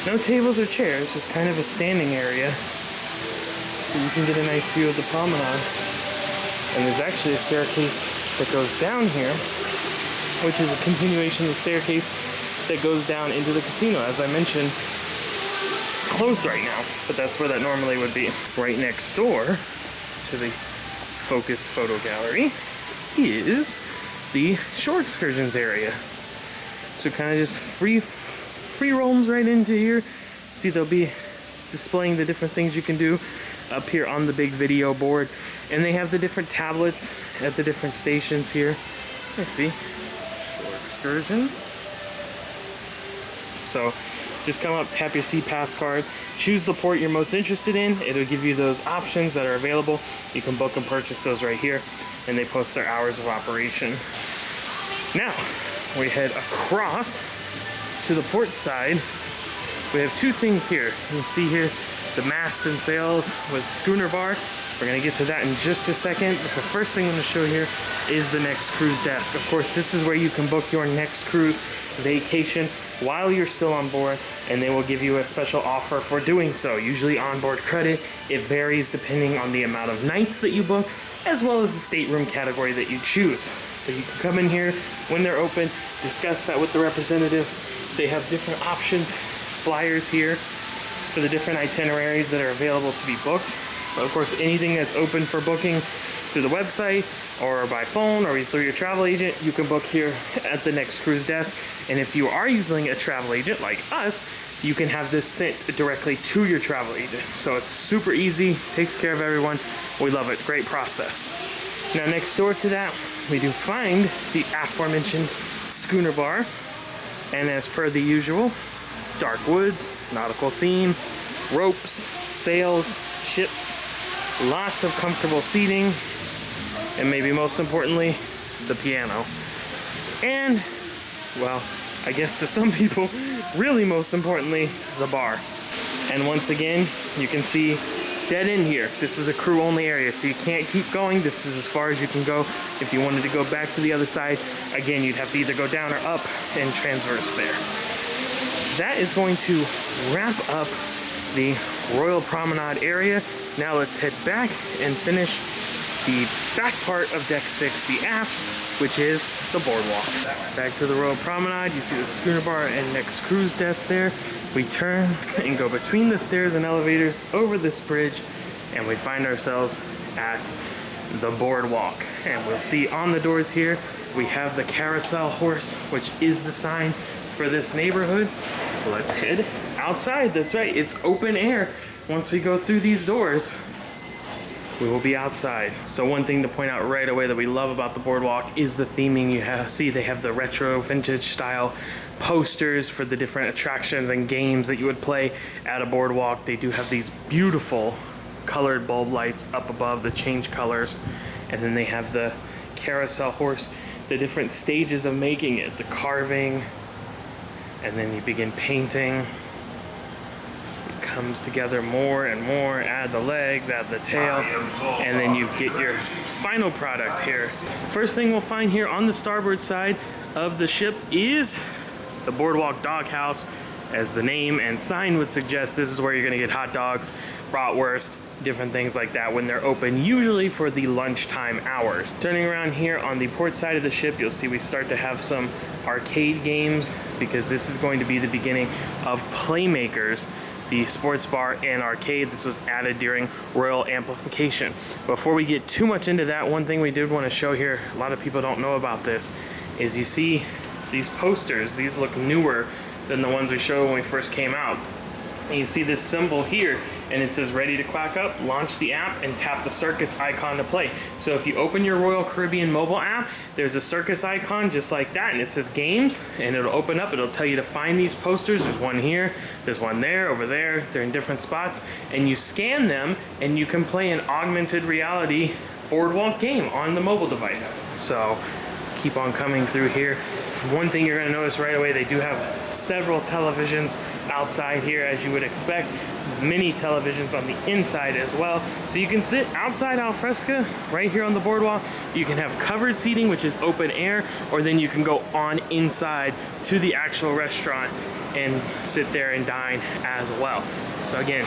No tables or chairs, just kind of a standing area. So you can get a nice view of the promenade. And there's actually a staircase that goes down here, which is a continuation of the staircase that goes down into the casino. As I mentioned, closed right now, but that's where that normally would be. Right next door to the Focus Photo Gallery is the shore excursions area. So kind of just free roams right into here. See, they'll be displaying the different things you can do up here on the big video board, and they have the different tablets at the different stations here. Let's see, shore excursions. So just come up, tap your SeaPass card, choose the port you're most interested in. It'll give you those options that are available. You can book and purchase those right here, and they post their hours of operation. Now we head across to the port side. We have two things here. You can see here the mast and sails with schooner bar. We're gonna get to that in just a second, but the first thing I'm gonna show here is the next cruise desk. Of course, this is where you can book your next cruise vacation while you're still on board, and they will give you a special offer for doing so, usually onboard credit. It varies depending on the amount of nights that you book, as well as the stateroom category that you choose. So you can come in here when they're open, discuss that with the representatives. They have different options, flyers here for the different itineraries that are available to be booked. But of course, anything that's open for booking through the website or by phone or through your travel agent, you can book here at the next cruise desk. And if you are using a travel agent like us, you can have this sent directly to your travel agent. So it's super easy, takes care of everyone. We love it, great process. Now next door to that, we do find the aforementioned schooner bar. And as per the usual, dark woods, nautical theme, ropes, sails, ships, lots of comfortable seating, and maybe most importantly, the piano. And, well, I guess to some people, really most importantly, the bar. And once again, you can see dead end here. This is a crew only area, so you can't keep going. This is as far as you can go. If you wanted to go back to the other side, again, you'd have to either go down or up and transverse there. That is going to wrap up the Royal Promenade area. Now let's head back and finish the back part of deck 6, the aft, which is the boardwalk. Back to the Royal Promenade, you see the schooner bar and next cruise desk there. We turn and go between the stairs and elevators over this bridge, and we find ourselves at the boardwalk. And we'll see on the doors here, we have the carousel horse, which is the sign for this neighborhood. So let's head outside. That's right, it's open air. Once we go through these doors, we will be outside. So one thing to point out right away that we love about the boardwalk is the theming you have. See, they have the retro vintage style posters for the different attractions and games that you would play at a boardwalk. They do have these beautiful colored bulb lights up above that change colors. And then they have the carousel horse, the different stages of making it, the carving, and then you begin painting. comes together more and more. Add the legs, add the tail, and then you get your final product here. First thing we'll find here on the starboard side of the ship is the boardwalk doghouse. As the name and sign would suggest, this is where you're gonna get hot dogs, bratwurst, different things like that when they're open, usually for the lunchtime hours. Turning around here on the port side of the ship, you'll see we start to have some arcade games, because this is going to be the beginning of Playmakers, the sports bar and arcade. This was added during Royal Amplification. Before we get too much into that, one thing we did want to show here, a lot of people don't know about this, is you see these posters. These look newer than the ones we showed when we first came out. And you see this symbol here, and it says ready to quack up, launch the app and tap the circus icon to play. So if you open your Royal Caribbean mobile app, there's a circus icon just like that, and it says games, and it'll open up, it'll tell you to find these posters. There's one here, there's one there, over there, they're in different spots, and you scan them and you can play an augmented reality boardwalk game on the mobile device. So keep on coming through here. One thing you're going to notice right away, they do have several televisions outside here, as you would expect. Mini televisions on the inside as well. So you can sit outside al fresco right here on the boardwalk. You can have covered seating, which is open air, or then you can go on inside to the actual restaurant and sit there and dine as well. So again,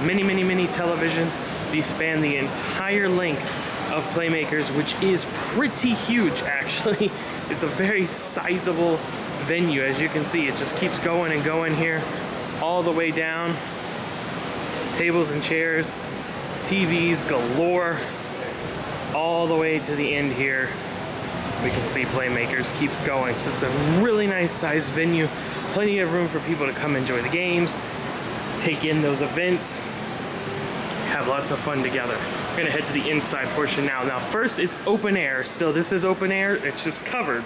many televisions. These span the entire length of Playmakers, which is pretty huge actually. It's a very sizable venue. As you can see, it just keeps going and going here all the way down. Tables and chairs, TVs galore, all the way to the end here. We can see Playmakers keeps going. So it's a really nice sized venue, plenty of room for people to come enjoy the games, take in those events, have lots of fun together. We're gonna head to the inside portion now. Now first, it's open air. Still, this is open air, it's just covered.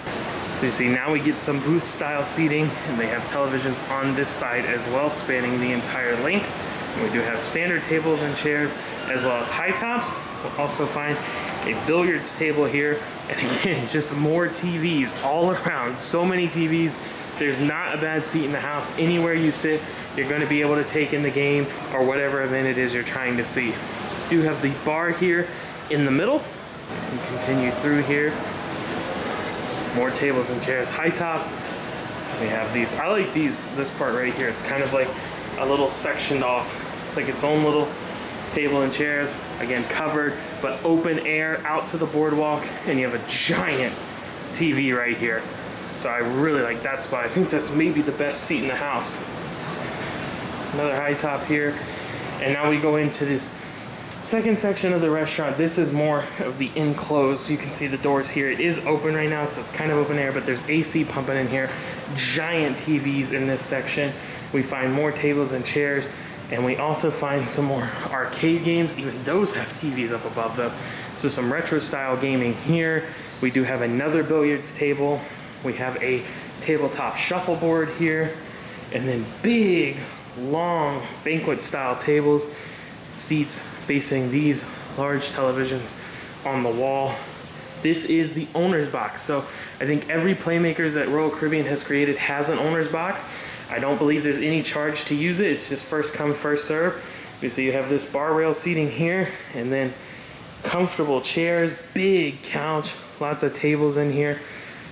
So you see, now we get some booth style seating, and they have televisions on this side as well, spanning the entire length. And we do have standard tables and chairs, as well as high tops. We'll also find a billiards table here. And again, just more TVs all around, so many TVs. There's not a bad seat in the house. Anywhere you sit, you're gonna be able to take in the game or whatever event it is you're trying to see. Do have the bar here in the middle. You can continue through here. More tables and chairs, high top. We have these. I like this part right here. It's kind of like a little sectioned off. It's like its own little table and chairs. Again, covered, but open air out to the boardwalk, and you have a giant TV right here. So I really like that spot. I think that's maybe the best seat in the house. Another high top here. And now we go into this second section of the restaurant. This is more of the enclosed. So you can see the doors here. It is open right now, so it's kind of open air, but there's AC pumping in here. Giant TVs in this section. We find more tables and chairs, and we also find some more arcade games. Even those have TVs up above them. So some retro style gaming here. We do have another billiards table. We have a tabletop shuffleboard here, and then big, long banquet style tables, seats facing these large televisions on the wall. This is the owner's box. So I think every Playmakers that Royal Caribbean has created has an owner's box. I don't believe there's any charge to use it. It's just first come, first serve. You see you have this bar rail seating here, and then comfortable chairs, big couch, lots of tables in here.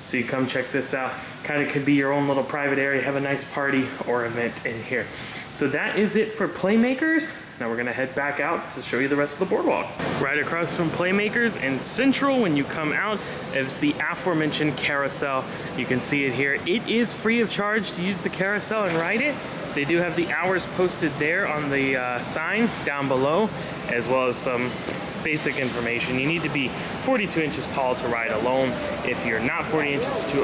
So you come check this out. Kind of could be your own little private area, have a nice party or event in here. So that is it for Playmakers. Now we're gonna head back out to show you the rest of the boardwalk. Right across from Playmakers and Central, when you come out, is the aforementioned carousel. You can see it here. It is free of charge to use the carousel and ride it. They do have the hours posted there on the sign down below, as well as some basic information. You need to be 42 inches tall to ride alone. If you're not 40 inches too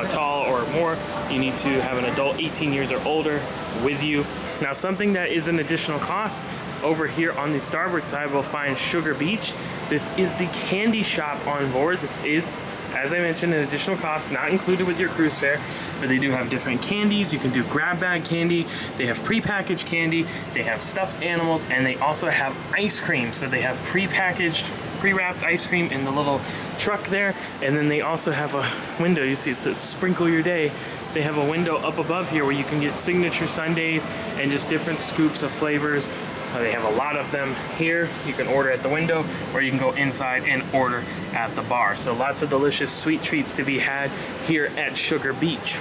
tall or more, you need to have an adult 18 years or older with you. Now, something that is an additional cost, over here on the starboard side, we'll find Sugar Beach. This is the candy shop on board. This is, as I mentioned, an additional cost, not included with your cruise fare, but they do have different candies. You can do grab bag candy. They have prepackaged candy. They have stuffed animals, and they also have ice cream. So they have prepackaged, pre-wrapped ice cream in the little truck there, and then they also have a window. You see it says "Sprinkle Your Day" they have a window up above here where you can get signature sundaes and just different scoops of flavors. They have a lot of them here. You can order at the window, or you can go inside and order at the bar. So lots of delicious sweet treats to be had here at Sugar Beach.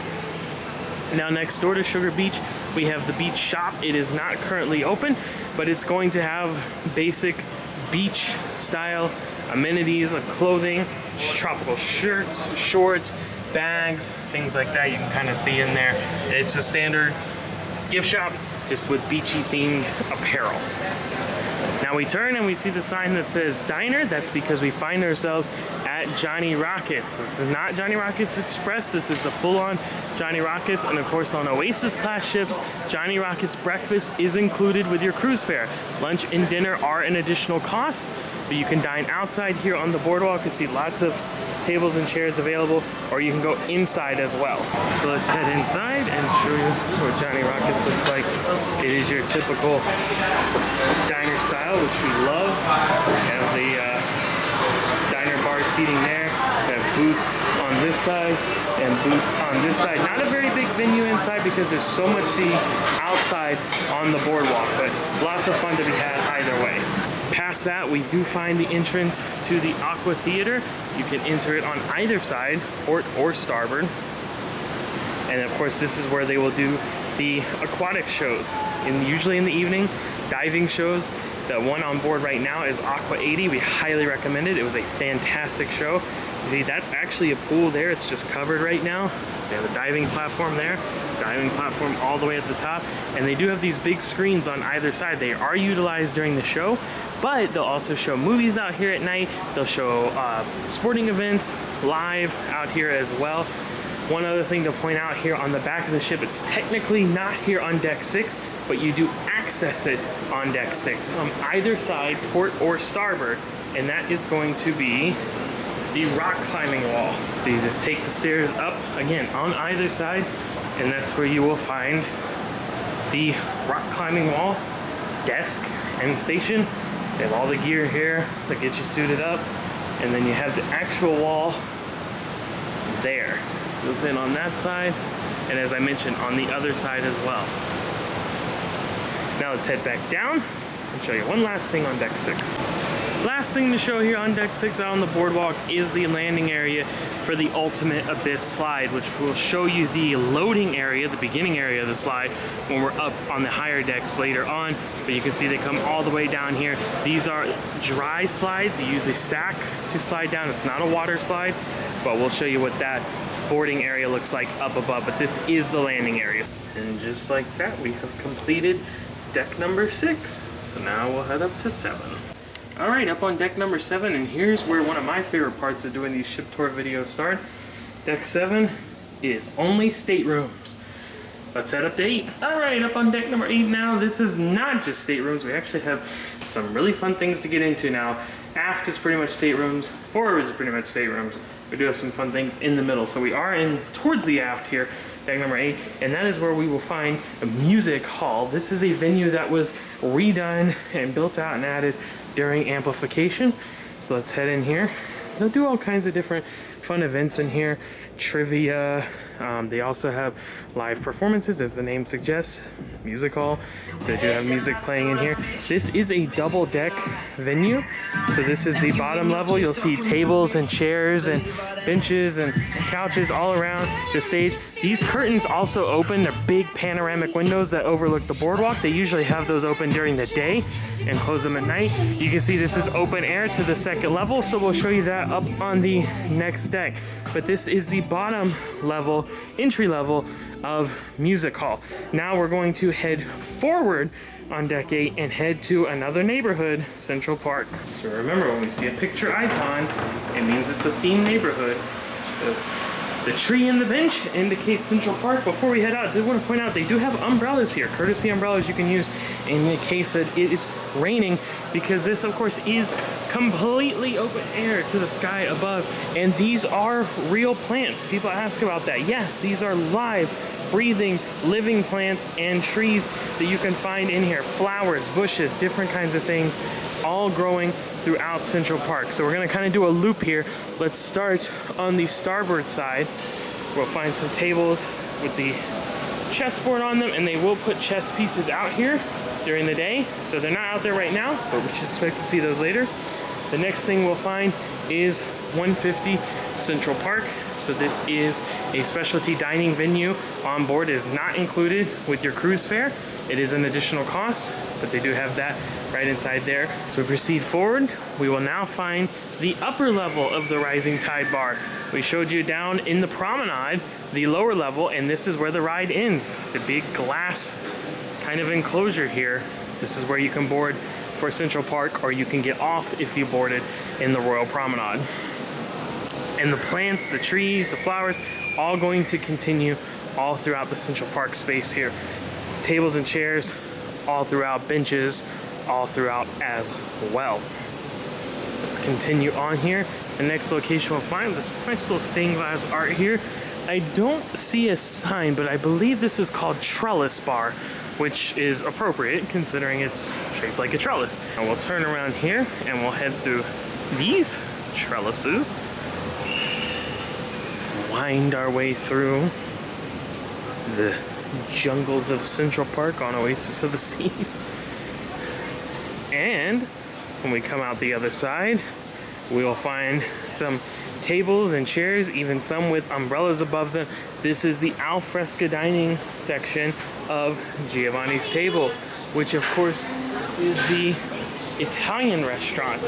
Now next door to Sugar Beach, we have the beach shop. It is not currently open, but it's going to have basic beach style amenities like clothing, tropical shirts, shorts, bags, things like that. You can kind of see in there. It's a standard gift shop, just with beachy themed apparel. Now we turn and we see the sign that says diner. That's because we find ourselves at Johnny Rockets. So this is not Johnny Rockets Express. This is the full-on Johnny Rockets. And of course on Oasis class ships, Johnny Rockets breakfast is included with your cruise fare. Lunch and dinner are an additional cost, but you can dine outside here on the boardwalk. You see lots of tables and chairs available, or you can go inside as well. So let's head inside and show you what Johnny Rockets looks like. It is your typical diner style, which we love. We have the diner bar seating there. We have booths on this side and booths on this side. Not a very big venue inside because there's so much seating outside on the boardwalk, but lots of fun to be had either way. Past that, we do find the entrance to the Aqua Theater. You can enter it on either side, port or starboard. And of course, this is where they will do the aquatic shows. Usually in the evening, diving shows. The one on board right now is Aqua 80. We highly recommend it. It was a fantastic show. You see, that's actually a pool there. It's just covered right now. They have a diving platform there, diving platform all the way at the top. And they do have these big screens on either side. They are utilized during the show, but they'll also show movies out here at night. They'll show sporting events live out here as well. One other thing to point out here on the back of the ship, it's technically not here on deck 6, but you do access it on deck 6 on either side, port or starboard, and that is going to be the rock climbing wall. So you just take the stairs up, again, on either side, and that's where you will find the rock climbing wall, desk, and station. They have all the gear here that gets you suited up, and then you have the actual wall there. Built in on that side, and as I mentioned, on the other side as well. Now let's head back down and show you one last thing on deck 6. Last thing to show here on deck 6 out on the boardwalk is the landing area for the Ultimate Abyss slide, which will show you the loading area, the beginning area of the slide, when we're up on the higher decks later on. But you can see they come all the way down here. These are dry slides. You use a sack to slide down. It's not a water slide, but we'll show you what that boarding area looks like up above. But this is the landing area. And just like that, we have completed deck number 6. So now we'll head up to 7. All right, up on deck number 7, and here's where one of my favorite parts of doing these ship tour videos start. Deck 7 is only staterooms. Let's head up to 8. All right, up on deck number 8 now. This is not just staterooms. We actually have some really fun things to get into now. Aft is pretty much staterooms. Forward is pretty much staterooms. We do have some fun things in the middle. So we are in towards the aft here, deck number 8, and that is where we will find a music hall. This is a venue that was redone and built out and added during amplification. So let's head in here. They'll do all kinds of different fun events in here, trivia. They also have live performances, as the name suggests, music hall. So they do have music playing in here. This is a double deck venue. So this is the bottom level. You'll see tables and chairs and benches and couches all around the stage. These curtains also open. They're big panoramic windows that overlook the boardwalk. They usually have those open during the day and close them at night. You can see this is open air to the second level, so we'll show you that up on the next deck. But this is the bottom level, entry level of music hall. Now we're going to head forward on deck 8 and head to another neighborhood, Central Park. So remember, when we see a picture icon, it means it's a themed neighborhood. The tree and the bench indicates Central Park. Before we head out, I did want to point out they do have umbrellas here, courtesy umbrellas you can use in the case that it is raining, because this of course is completely open air to the sky above, and these are real plants. People ask about that. Yes, these are live, breathing, living plants and trees that you can find in here. Flowers, bushes, different kinds of things, all growing throughout Central Park. So we're gonna kind of do a loop here. Let's start on the starboard side. We'll find some tables with the chessboard on them, and they will put chess pieces out here during the day. So they're not out there right now, but we should expect to see those later. The next thing we'll find is 150 Central Park. So this is a specialty dining venue. On board. It is not included with your cruise fare. It is an additional cost, but they do have that right inside there. So we proceed forward. We will now find the upper level of the Rising Tide bar. We showed you down in the Promenade, the lower level, and this is where the ride ends. The big glass kind of enclosure here. This is where you can board for Central Park, or you can get off if you boarded in the Royal Promenade. And the plants, the trees, the flowers, all going to continue all throughout the Central Park space here. Tables and chairs all throughout, benches all throughout as well. Let's continue on here. The next location we'll find this nice little stained glass art here. I don't see a sign, but I believe this is called Trellis Bar, which is appropriate considering it's shaped like a trellis. And we'll turn around here and we'll head through these trellises, wind our way through the jungles of Central Park on Oasis of the Seas. And when we come out the other side, we will find some tables and chairs, even some with umbrellas above them. This is the al fresco dining section of Giovanni's Table, which of course is the Italian restaurant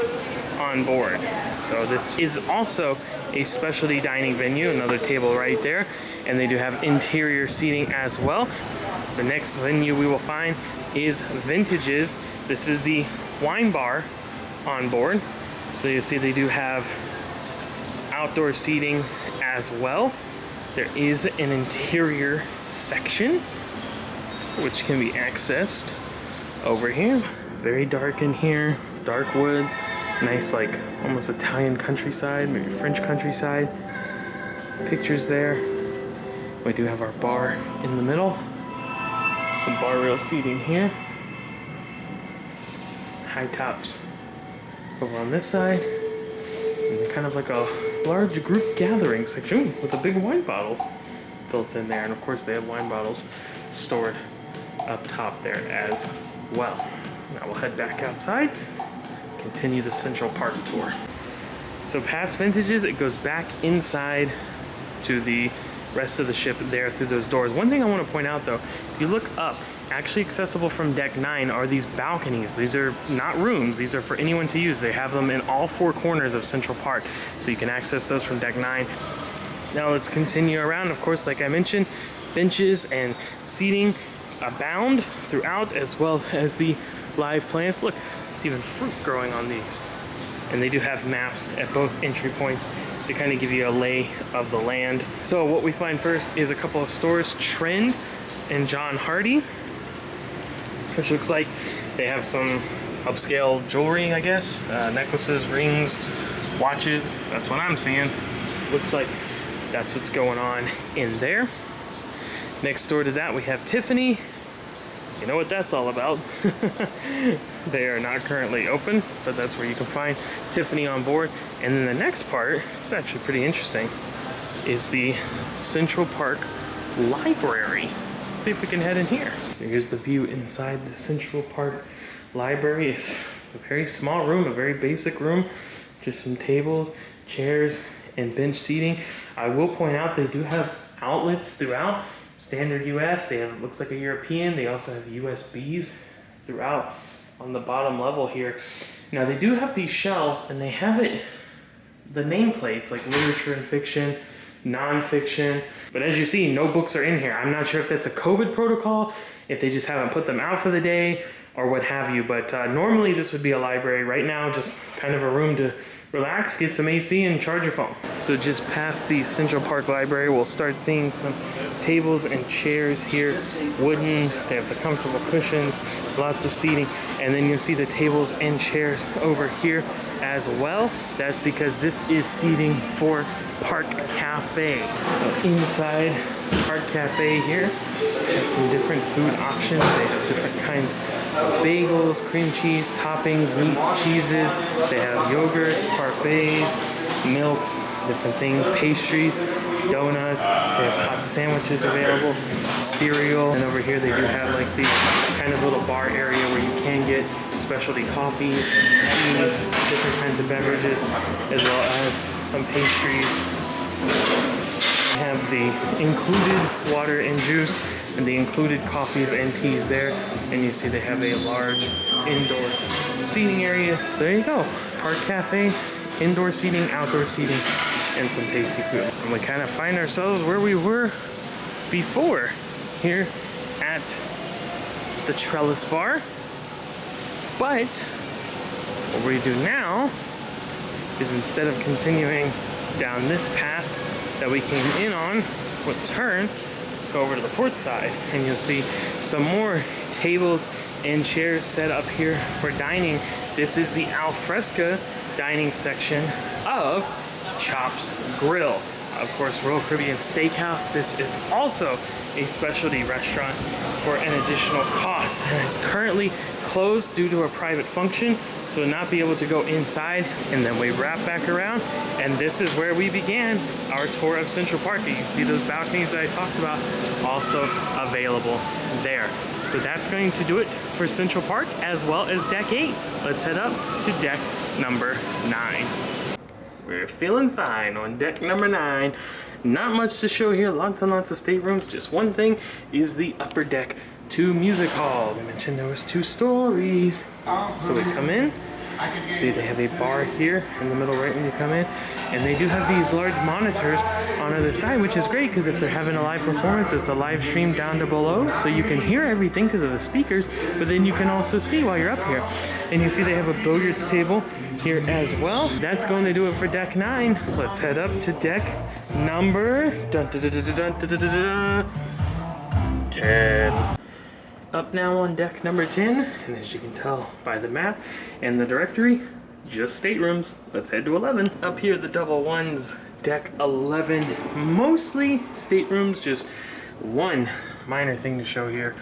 on board. So this is also a specialty dining venue, another table right there, and they do have interior seating as well. The next venue we will find is Vintages. This is the wine bar on board. So you see they do have outdoor seating as well. There is an interior section which can be accessed over here. Very dark in here, dark woods, nice like almost Italian countryside, maybe French countryside. Pictures there. We do have our bar in the middle. Some bar rail seating here. High tops over on this side. And kind of like a large group gathering section with a big wine bottle built in there. And of course they have wine bottles stored up top there as well. Now we'll head back outside, continue the Central Park tour. So past Vintages, it goes back inside to the rest of the ship there through those doors. One thing I want to point out though, if you look up, actually accessible from deck 9 are these balconies. These are not rooms, these are for anyone to use. They have them in all four corners of Central Park, so you can access those from deck 9. Now let's continue around. Of course, like I mentioned, benches and seating abound throughout, as well as the live plants. Look, it's even fruit growing on these. And they do have maps at both entry points to kind of give you a lay of the land. So what we find first is a couple of stores, Trend and John Hardy, which looks like they have some upscale jewelry, I guess, necklaces, rings, watches. That's what I'm seeing. Looks like that's what's going on in there. Next door to that, we have Tiffany. You know what that's all about. They are not currently open, but that's where you can find Tiffany on board. And then the next part, it's actually pretty interesting, is the Central Park Library. Let's see if we can head in here. Here's the view inside the Central Park Library. It's a very small room, a very basic room. Just some tables, chairs, and bench seating. I will point out they do have outlets throughout. Standard US, they have, it looks like a European. They also have USBs throughout on the bottom level here. Now they do have these shelves, and they have it, the nameplates like literature and fiction, non-fiction. But as you see, no books are in here. I'm not sure if that's a COVID protocol, if they just haven't put them out for the day, or what have you. But normally this would be a library. Right now, just kind of a room to relax, get some AC, and charge your phone. So just past the Central Park Library, we'll start seeing some tables and chairs here, wooden. They have the comfortable cushions, lots of seating, and then you'll see the tables and chairs over here as well. That's because this is seating for Park Cafe. So inside Park Cafe here, they have some different food options. They have different kinds of bagels, cream cheese, toppings, meats, cheeses. They have yogurts, parfaits, milks, different things, pastries, donuts, they have hot sandwiches available, cereal, and over here they do have like the kind of little bar area where you can get specialty coffees, teas, different kinds of beverages, as well as some pastries. We have the included water and juice and the included coffees and teas there, and you see they have a large indoor seating area. There you go, Park Cafe, indoor seating, outdoor seating, and some tasty food. And we kind of find ourselves where we were before, here at the Trellis Bar. But what we do now is, instead of continuing down this path that we came in on, we'll turn, go over to the port side, and you'll see some more tables and chairs set up here for dining. This is the al fresco dining section of Chops Grill. Of course, Royal Caribbean Steakhouse. This is also a specialty restaurant for an additional cost, and is currently closed due to a private function, so we'll not be able to go inside. And then we wrap back around, and this is where we began our tour of Central Park. You can see those balconies that I talked about also available there. So that's going to do it for Central Park, as well as deck 8. Let's head up to deck number 9. We're feeling fine on deck number 9. Not much to show here, lots and lots of staterooms. Just one thing is the upper deck 2 music hall. We mentioned there was 2 stories. So we come in, see they have a bar here in the middle right when you come in, and they do have these large monitors on either side, which is great because if they're having a live performance, it's a live stream down to below, so you can hear everything because of the speakers, but then you can also see while you're up here. And you see they have a billiards table here as well. That's going to do it for deck 9. Let's head up to deck number 10. Up now on deck number 10, and as you can tell by the map and the directory, just staterooms. Let's head to 11. Up here, the double ones, deck 11, mostly staterooms. Just one minor thing to show here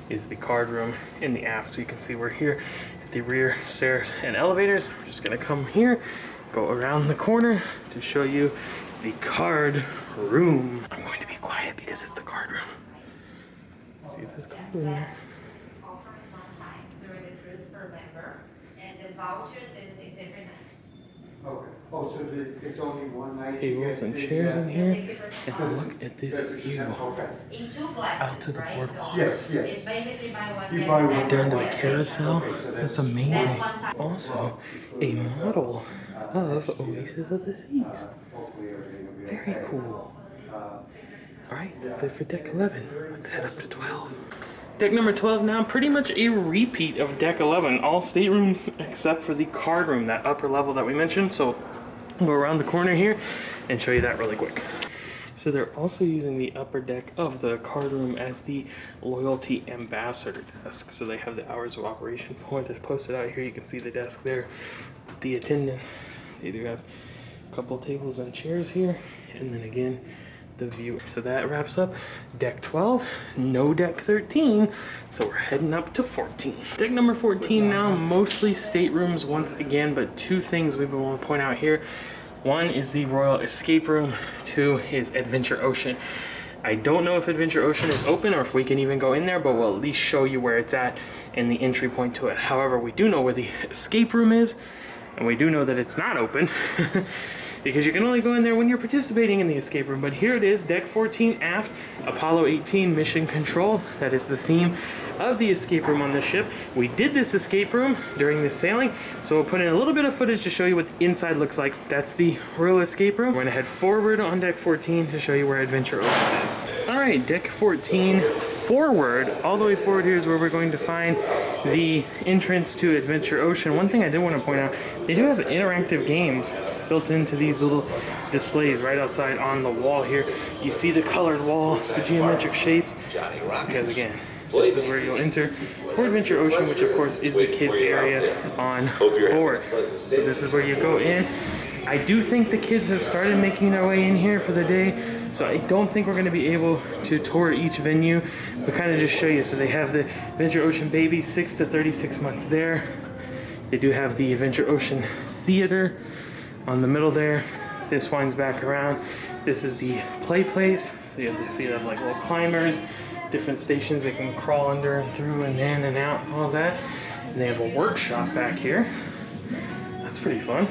is the card room in the aft. So you can see we're here at the rear stairs and elevators. We're just gonna come here, go around the corner to show you the card room. I'm going to be quiet because it's a card room. See if there's card room there. Okay. Oh, so it's only one night? Tables and chairs in here, and look at this view Okay. out to the boardwalk. Yes, yes. It's basically buy one, You buy one. Down to the carousel. Okay, so That's amazing. Also, a model of Oasis of the Seas. Very cool. Alright, that's it for deck 11. Let's head up to 12. Deck number 12 now, pretty much a repeat of deck 11. All staterooms except for the card room, that upper level that we mentioned. So we'll go around the corner here and show you that really quick. So they're also using the upper deck of the card room as the loyalty ambassador desk. So they have the hours of operation posted out here. You can see the desk there, the attendant. They do have a couple tables and chairs here, and then again the view. So that wraps up deck 12. No deck 13, so we're heading up to 14. Deck number 14 now, mostly staterooms once again, but 2 things we want to point out here. 1 is the Royal Escape Room, 2 is Adventure Ocean. I don't know if Adventure Ocean is open or if we can even go in there, but we'll at least show you where it's at and the entry point to it. However, we do know where the escape room is, and we do know that it's not open. Because you can only go in there when you're participating in the escape room. But here it is, deck 14 aft, Apollo 18 mission control. That is the theme of the escape room on this ship. We did this escape room during the sailing, so we'll put in a little bit of footage to show you what the inside looks like. That's the Royal Escape Room. We're gonna head forward on deck 14 to show you where Adventure Ocean is. All right, deck 14, forward, all the way forward here is where we're going to find the entrance to Adventure Ocean. One thing I did want to point out, they do have interactive games built into these little displays right outside on the wall here. You see the colored wall, the geometric shapes, because again, this is where you'll enter for Adventure Ocean, which of course is the kids area on board. So this is where you go in. I do think the kids have started making their way in here for the day, so I don't think we're going to be able to tour each venue, but kind of just show you. So they have the Adventure Ocean Baby 6 to 36 months there. They do have the Adventure Ocean Theater on the middle there. This winds back around. This is the play place. So you have like little climbers, different stations they can crawl under and through and in and out, and all that. And they have a workshop back here. That's pretty fun.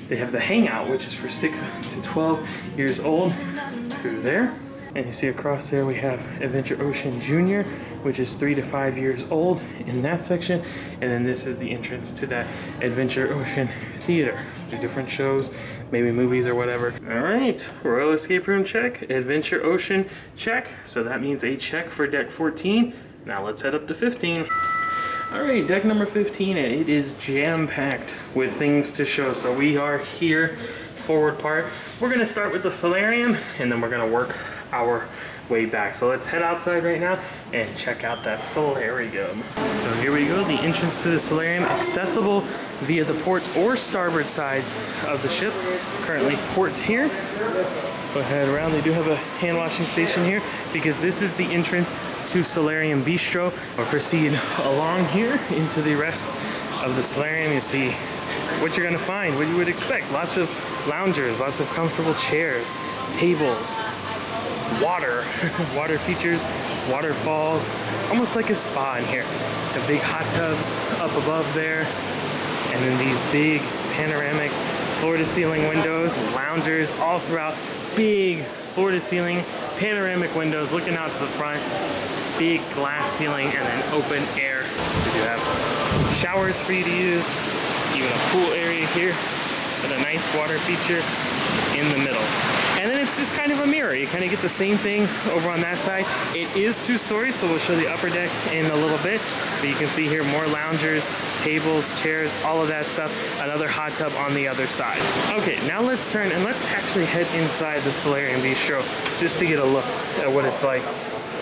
They have the hangout, which is for 6 to 12 years old, through there. And you see across there we have Adventure Ocean Junior, which is 3 to 5 years old in that section. And then this is the entrance to that Adventure Ocean Theater. Do different shows, maybe movies or whatever. All right, Royal Escape Room check, Adventure Ocean check. So that means a check for deck 14. Now let's head up to 15. All right, deck number 15, and it is jam-packed with things to show. So we are here, forward part. We're gonna start with the solarium, and then we're gonna work our way back. So let's head outside right now and check out that solarium. So here we go, the entrance to the solarium, accessible via the port or starboard sides of the ship. Currently port here. Go ahead around, they do have a hand washing station here because this is the entrance to Solarium Bistro. We'll proceed along here into the rest of the solarium. You see what you're gonna find, what you would expect. Lots of loungers, lots of comfortable chairs, tables, water, water features, waterfalls. It's almost like a spa in here. The big hot tubs up above there, and then these big panoramic floor-to-ceiling windows, loungers all throughout. Big floor-to-ceiling panoramic windows looking out to the front, big glass ceiling, and then open air. We do have showers for you to use, even a pool area here with a nice water feature in the middle. And then it's just kind of a mirror. You kind of get the same thing over on that side. It is 2 stories, so we'll show the upper deck in a little bit. But you can see here more loungers, tables, chairs, all of that stuff. Another hot tub on the other side. Okay, now let's turn and let's actually head inside the Solarium Bistro just to get a look at what it's like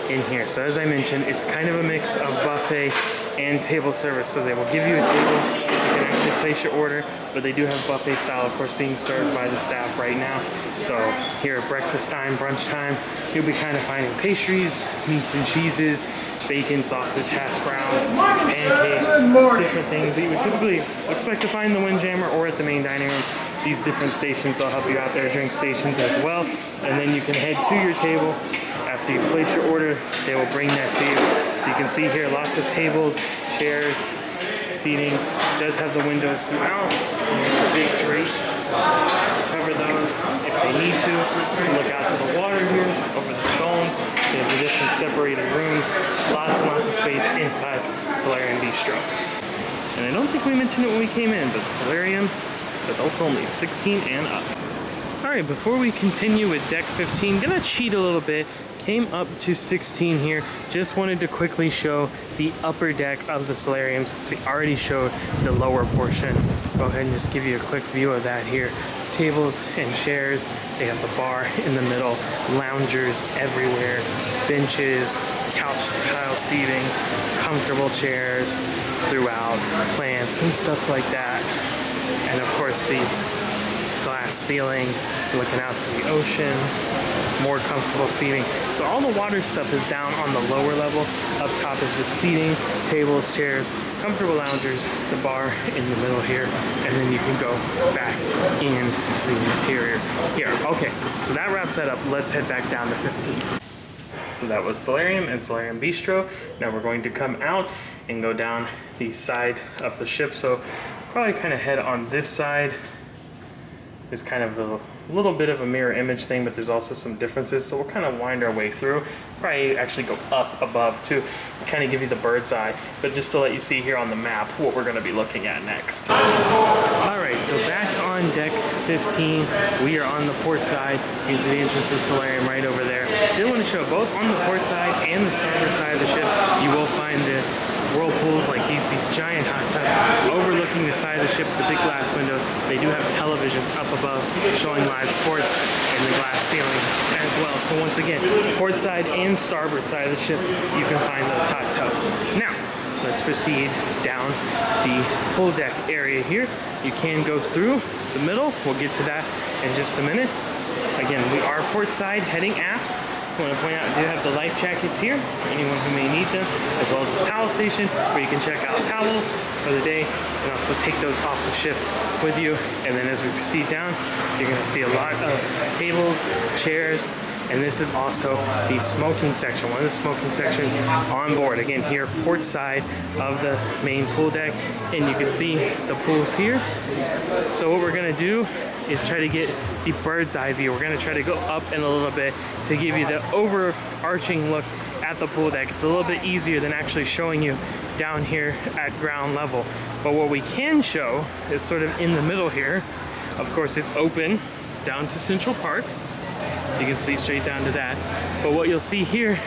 in here. So as I mentioned, it's kind of a mix of buffet and table service. So they will give you a table, you can actually place your order, but they do have buffet style, of course, being served by the staff right now. So here at breakfast time, brunch time, you'll be kind of finding pastries, meats and cheeses, bacon, sausage, hash browns, pancakes, different things that you would typically expect to find in the Windjammer or at the main dining room. These different stations, they'll help you out there, drink stations as well. And then you can head to your table. After you place your order, they will bring that to you. So you can see here lots of tables, chairs, seating. It does have the windows throughout. Big drapes. Cover those if they need to. You can look out to the water here, over the stones. They have the different separated rooms. Lots and lots of space inside Solarium Bistro. And I don't think we mentioned it when we came in, but Solarium, adults only, 16 and up. All right, before we continue with deck 15, gonna cheat a little bit. Came up to 16 here. Just wanted to quickly show the upper deck of the solarium since we already showed the lower portion. Go ahead and just give you a quick view of that here. Tables and chairs. They have the bar in the middle, loungers everywhere, benches, couch style seating, comfortable chairs throughout, plants and stuff like that. And of course the glass ceiling, looking out to the ocean, more comfortable seating. So all the water stuff is down on the lower level. Up top is the seating, tables, chairs, comfortable loungers, the bar in the middle here, and then you can go back into the interior here. Okay, so that wraps that up. Let's head back down to 15. So that was Solarium and Solarium Bistro. Now we're going to come out and go down the side of the ship. So probably kind of head on this side. There's kind of a little bit of a mirror image thing, but there's also some differences. So we'll kind of wind our way through. Probably actually go up above too, kind of give you the bird's eye. But just to let you see here on the map what we're going to be looking at next. All right, so back on deck 15, we are on the port side. You can see the entrance to the solarium right over there. Did want to show both on the port side and the starboard side of the ship, you will find the whirlpools like these giant hot tubs overlooking the side of the ship, the big glass windows. They do have televisions up above showing live sports and the glass ceiling as well. So once again, port side and starboard side of the ship, you can find those hot tubs. Now, let's proceed down the pool deck area here. You can go through the middle. We'll get to that in just a minute. Again, we are port side heading aft. I want to point out, we do have the life jackets here for anyone who may need them, as well as the towel station where you can check out towels for the day and also take those off the ship with you. And then as we proceed down, you're gonna see a lot of tables, chairs, and this is also the smoking section, one of the smoking sections on board. Again, here, port side of the main pool deck, and you can see the pools here. So what we're gonna do is try to get the bird's eye view. We're gonna try to go up in a little bit to give you the overarching look at the pool deck. It's a little bit easier than actually showing you down here at ground level. But what we can show is sort of in the middle here. Of course, it's open down to Central Park. You can see straight down to that. But what you'll see here,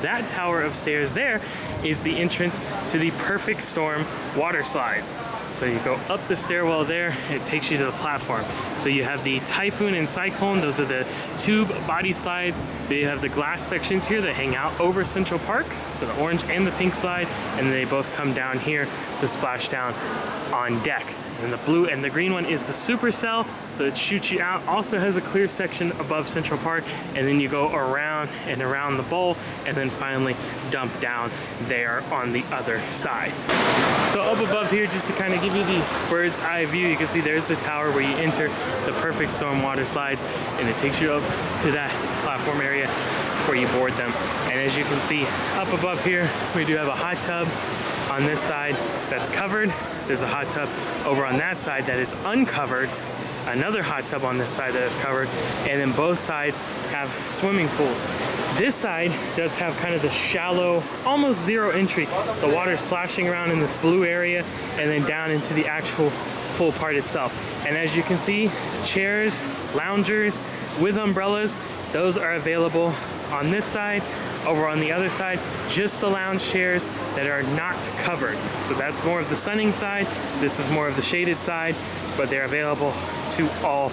that tower of stairs there, is the entrance to the Perfect Storm water slides. So you go up the stairwell there, it takes you to the platform. So you have the Typhoon and Cyclone, those are the tube body slides. They have the glass sections here that hang out over Central Park, so the orange and the pink slide, and they both come down here to splash down on deck. And the blue and the green one is the Supercell, so it shoots you out. Also has a clear section above Central Park, and then you go around and around the bowl, and then finally dump down there on the other side. So up above here, just to kind of give you the bird's eye view, you can see there's the tower where you enter the Perfect Storm water slides, and it takes you up to that platform area where you board them. And as you can see up above here, we do have a hot tub on this side that's covered. There's a hot tub over on that side that is uncovered, another hot tub on this side that is covered, and then both sides have swimming pools. This side does have kind of the shallow, almost zero entry. The water slashing around in this blue area and then down into the actual pool part itself. And as you can see, chairs, loungers with umbrellas, those are available on this side. Over on the other side, just the lounge chairs that are not covered. So that's more of the sunning side. This is more of the shaded side, but they're available to all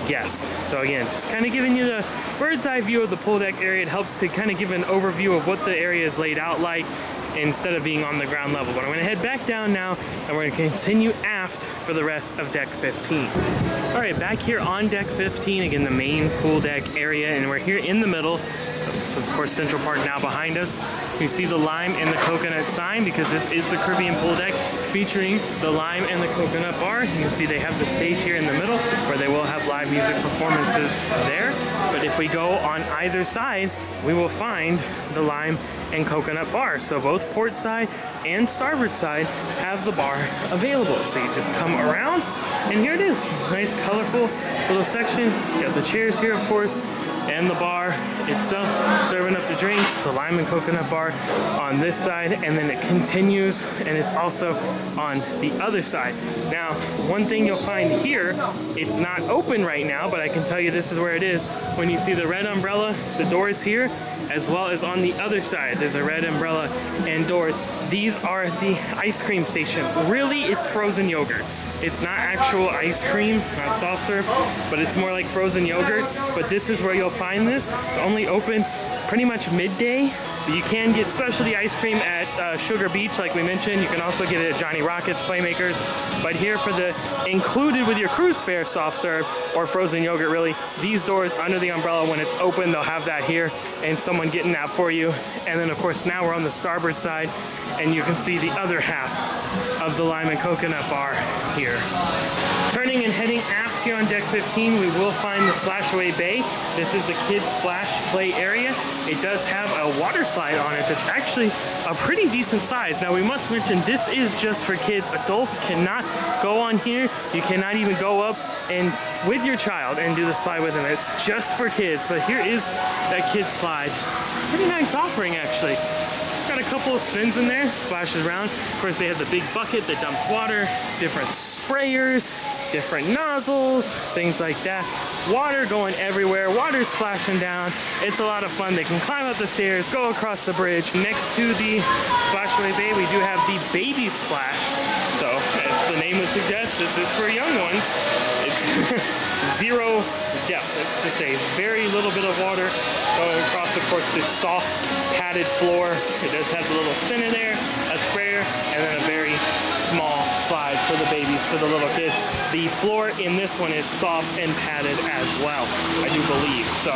guests. So again, just kind of giving you the bird's eye view of the pool deck area. It helps to kind of give an overview of what the area is laid out like instead of being on the ground level. But I'm going to head back down now, and we're going to continue aft for the rest of deck 15. All right, back here on deck 15, again, the main pool deck area, and we're here in the middle. So of course, Central Park now behind us. You see the lime and the coconut sign because this is the Caribbean pool deck featuring the lime and the coconut bar. You can see they have the stage here in the middle where they will have live music performances there. But if we go on either side, we will find the lime and coconut bar. So both port side and starboard side have the bar available. So you just come around and here it is. Nice, colorful little section. You got the chairs here, of course, and the bar itself, serving up the drinks, the lime and coconut bar on this side, and then it continues, and it's also on the other side. Now, one thing you'll find here, it's not open right now, but I can tell you this is where it is. When you see the red umbrella, the doors here, as well as on the other side, there's a red umbrella and doors. These are the ice cream stations. Really, it's frozen yogurt. It's not actual ice cream, not soft serve, but it's more like frozen yogurt. But this is where you'll find this. It's only open pretty much midday. You can get specialty ice cream at Sugar Beach, like we mentioned. You can also get it at Johnny Rockets, Playmakers. But here for the included with your cruise fare soft serve or frozen yogurt, really, these doors under the umbrella, when it's open, they'll have that here and someone getting that for you. And then of course now we're on the starboard side and you can see the other half of the lime and coconut bar here. Turning and heading aft here on deck 15, we will find the Splashaway Bay. This is the kids splash play area. It does have a water slide on it that's actually a pretty decent size. Now we must mention this is just for kids. Adults cannot go on here. You cannot even go up and with your child and do the slide with them. It's just for kids. But here is that kids slide. Pretty nice offering actually. Got a couple of spins in there, splashes around. Of course, they have the big bucket that dumps water, different sprayers, different nozzles, things like that. Water going everywhere, water splashing down. It's a lot of fun. They can climb up the stairs, go across the bridge. Next to the Splashaway Bay, we do have the Baby Splash. So, as the name would suggest, this is for young ones. It's zero depth. It's just a very little bit of water going across, of course, this soft padded floor. It does have the little spinner there, a sprayer, and then a very small slide for the babies, for the little kids. The floor in this one is soft and padded as well, I do believe. So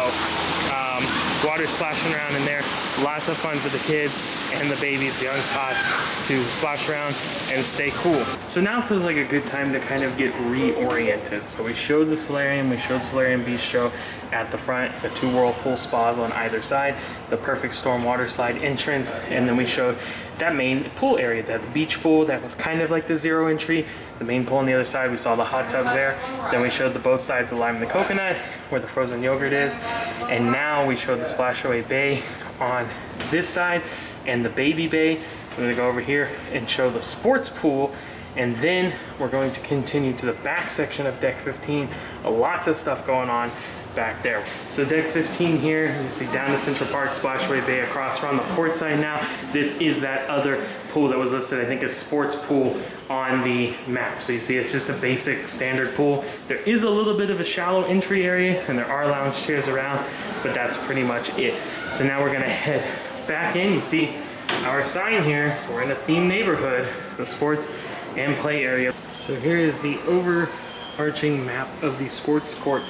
water splashing around in there. Lots of fun for the kids and the babies, the young tots, to splash around and stay cool. So now feels like a good time to kind of get reoriented. So we showed the solarium, we showed Solarium Bistro at the front, the 2 whirlpool spas on either side, the perfect storm water slide entrance, and then we showed that main pool area, that the beach pool that was kind of like the 0 entry, the main pool on the other side. We saw the hot tubs there. Then we showed the both sides, the lime and the coconut, where the frozen yogurt is. And now we showed the splash away bay on this side and the baby bay. We're gonna go over here and show the sports pool, and then we're going to continue to the back section of deck 15. Lots of stuff going on back there. So deck 15 here, you see down to Central Park, Splashaway Bay across. We're on the port side now. This is that other pool that was listed, I think, as sports pool on the map. So you see it's just a basic standard pool. There is a little bit of a shallow entry area and there are lounge chairs around, but that's pretty much it. So now we're gonna head back in. You see our sign here, so we're in a themed neighborhood, the sports and play area. So here is the overarching map of the sports court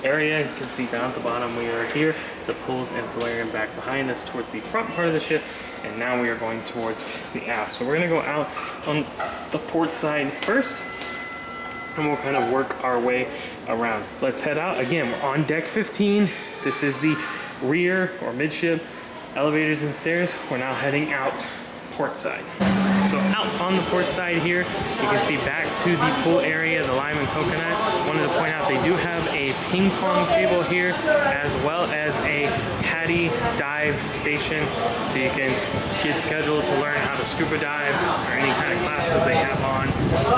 area. You can see down at the bottom we are here, the pools and solarium back behind us towards the front part of the ship, and now we are going towards the aft. So we're gonna go out on the port side first, and we'll kind of work our way around. Let's head out. Again, we're on deck 15. This is the rear or midship elevators and stairs. We're now heading out port side. So out on the port side here, you can see back to the pool area, the lime and coconut. Wanted to point out they do have a ping pong table here, as well as a caddy dive station, so you can get scheduled to learn how to scuba dive or any kind of classes they have on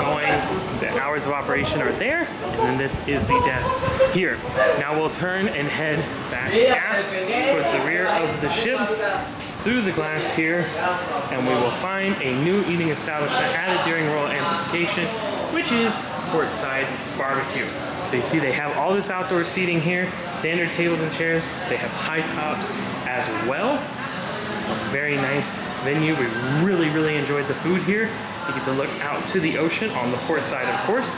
going. The hours of operation are there, and then this is the desk here. Now we'll turn and head back aft towards the rear of the ship, through the glass here, and we will find a new eating establishment added during Royal Amplification, which is Portside Barbecue. So you see they have all this outdoor seating here, standard tables and chairs. They have high tops as well. It's a very nice venue. We really enjoyed the food here. You get to look out to the ocean on the port side, of course.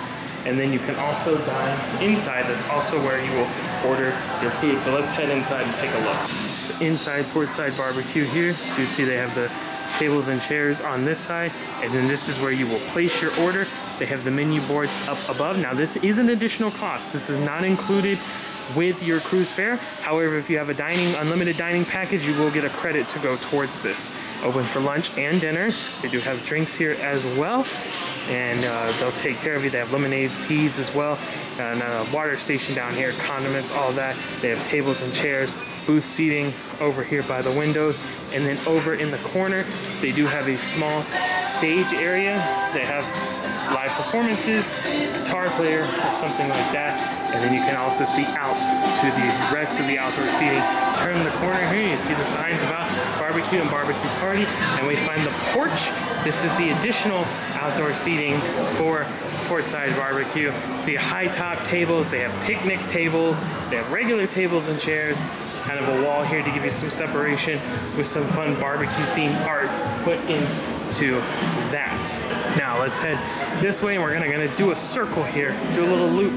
And then you can also dine inside. That's also where you will order your food. So let's head inside and take a look. So inside Portside Barbecue here, you see they have the tables and chairs on this side, and then this is where you will place your order. They have the menu boards up above. Now this is an additional cost. This is not included with your cruise fare. However, if you have a unlimited dining package, you will get a credit to go towards this. Open for lunch and dinner. They do have drinks here as well, and they'll take care of you. They have lemonades, teas as well, and a water station down here, condiments, all that. They have tables and chairs, booth seating over here by the windows, and then over in the corner, they do have a small stage area. They have live performances, guitar player, or something like that. And then you can also see out to the rest of the outdoor seating. Turn the corner here, you see the signs about barbecue and barbecue party, and we find the porch. This is the additional outdoor seating for Portside Barbecue. See high top tables, they have picnic tables, they have regular tables and chairs, kind of a wall here to give you some separation with some fun barbecue themed art put into that. Now let's head this way, and we're gonna do a circle here, do a little loop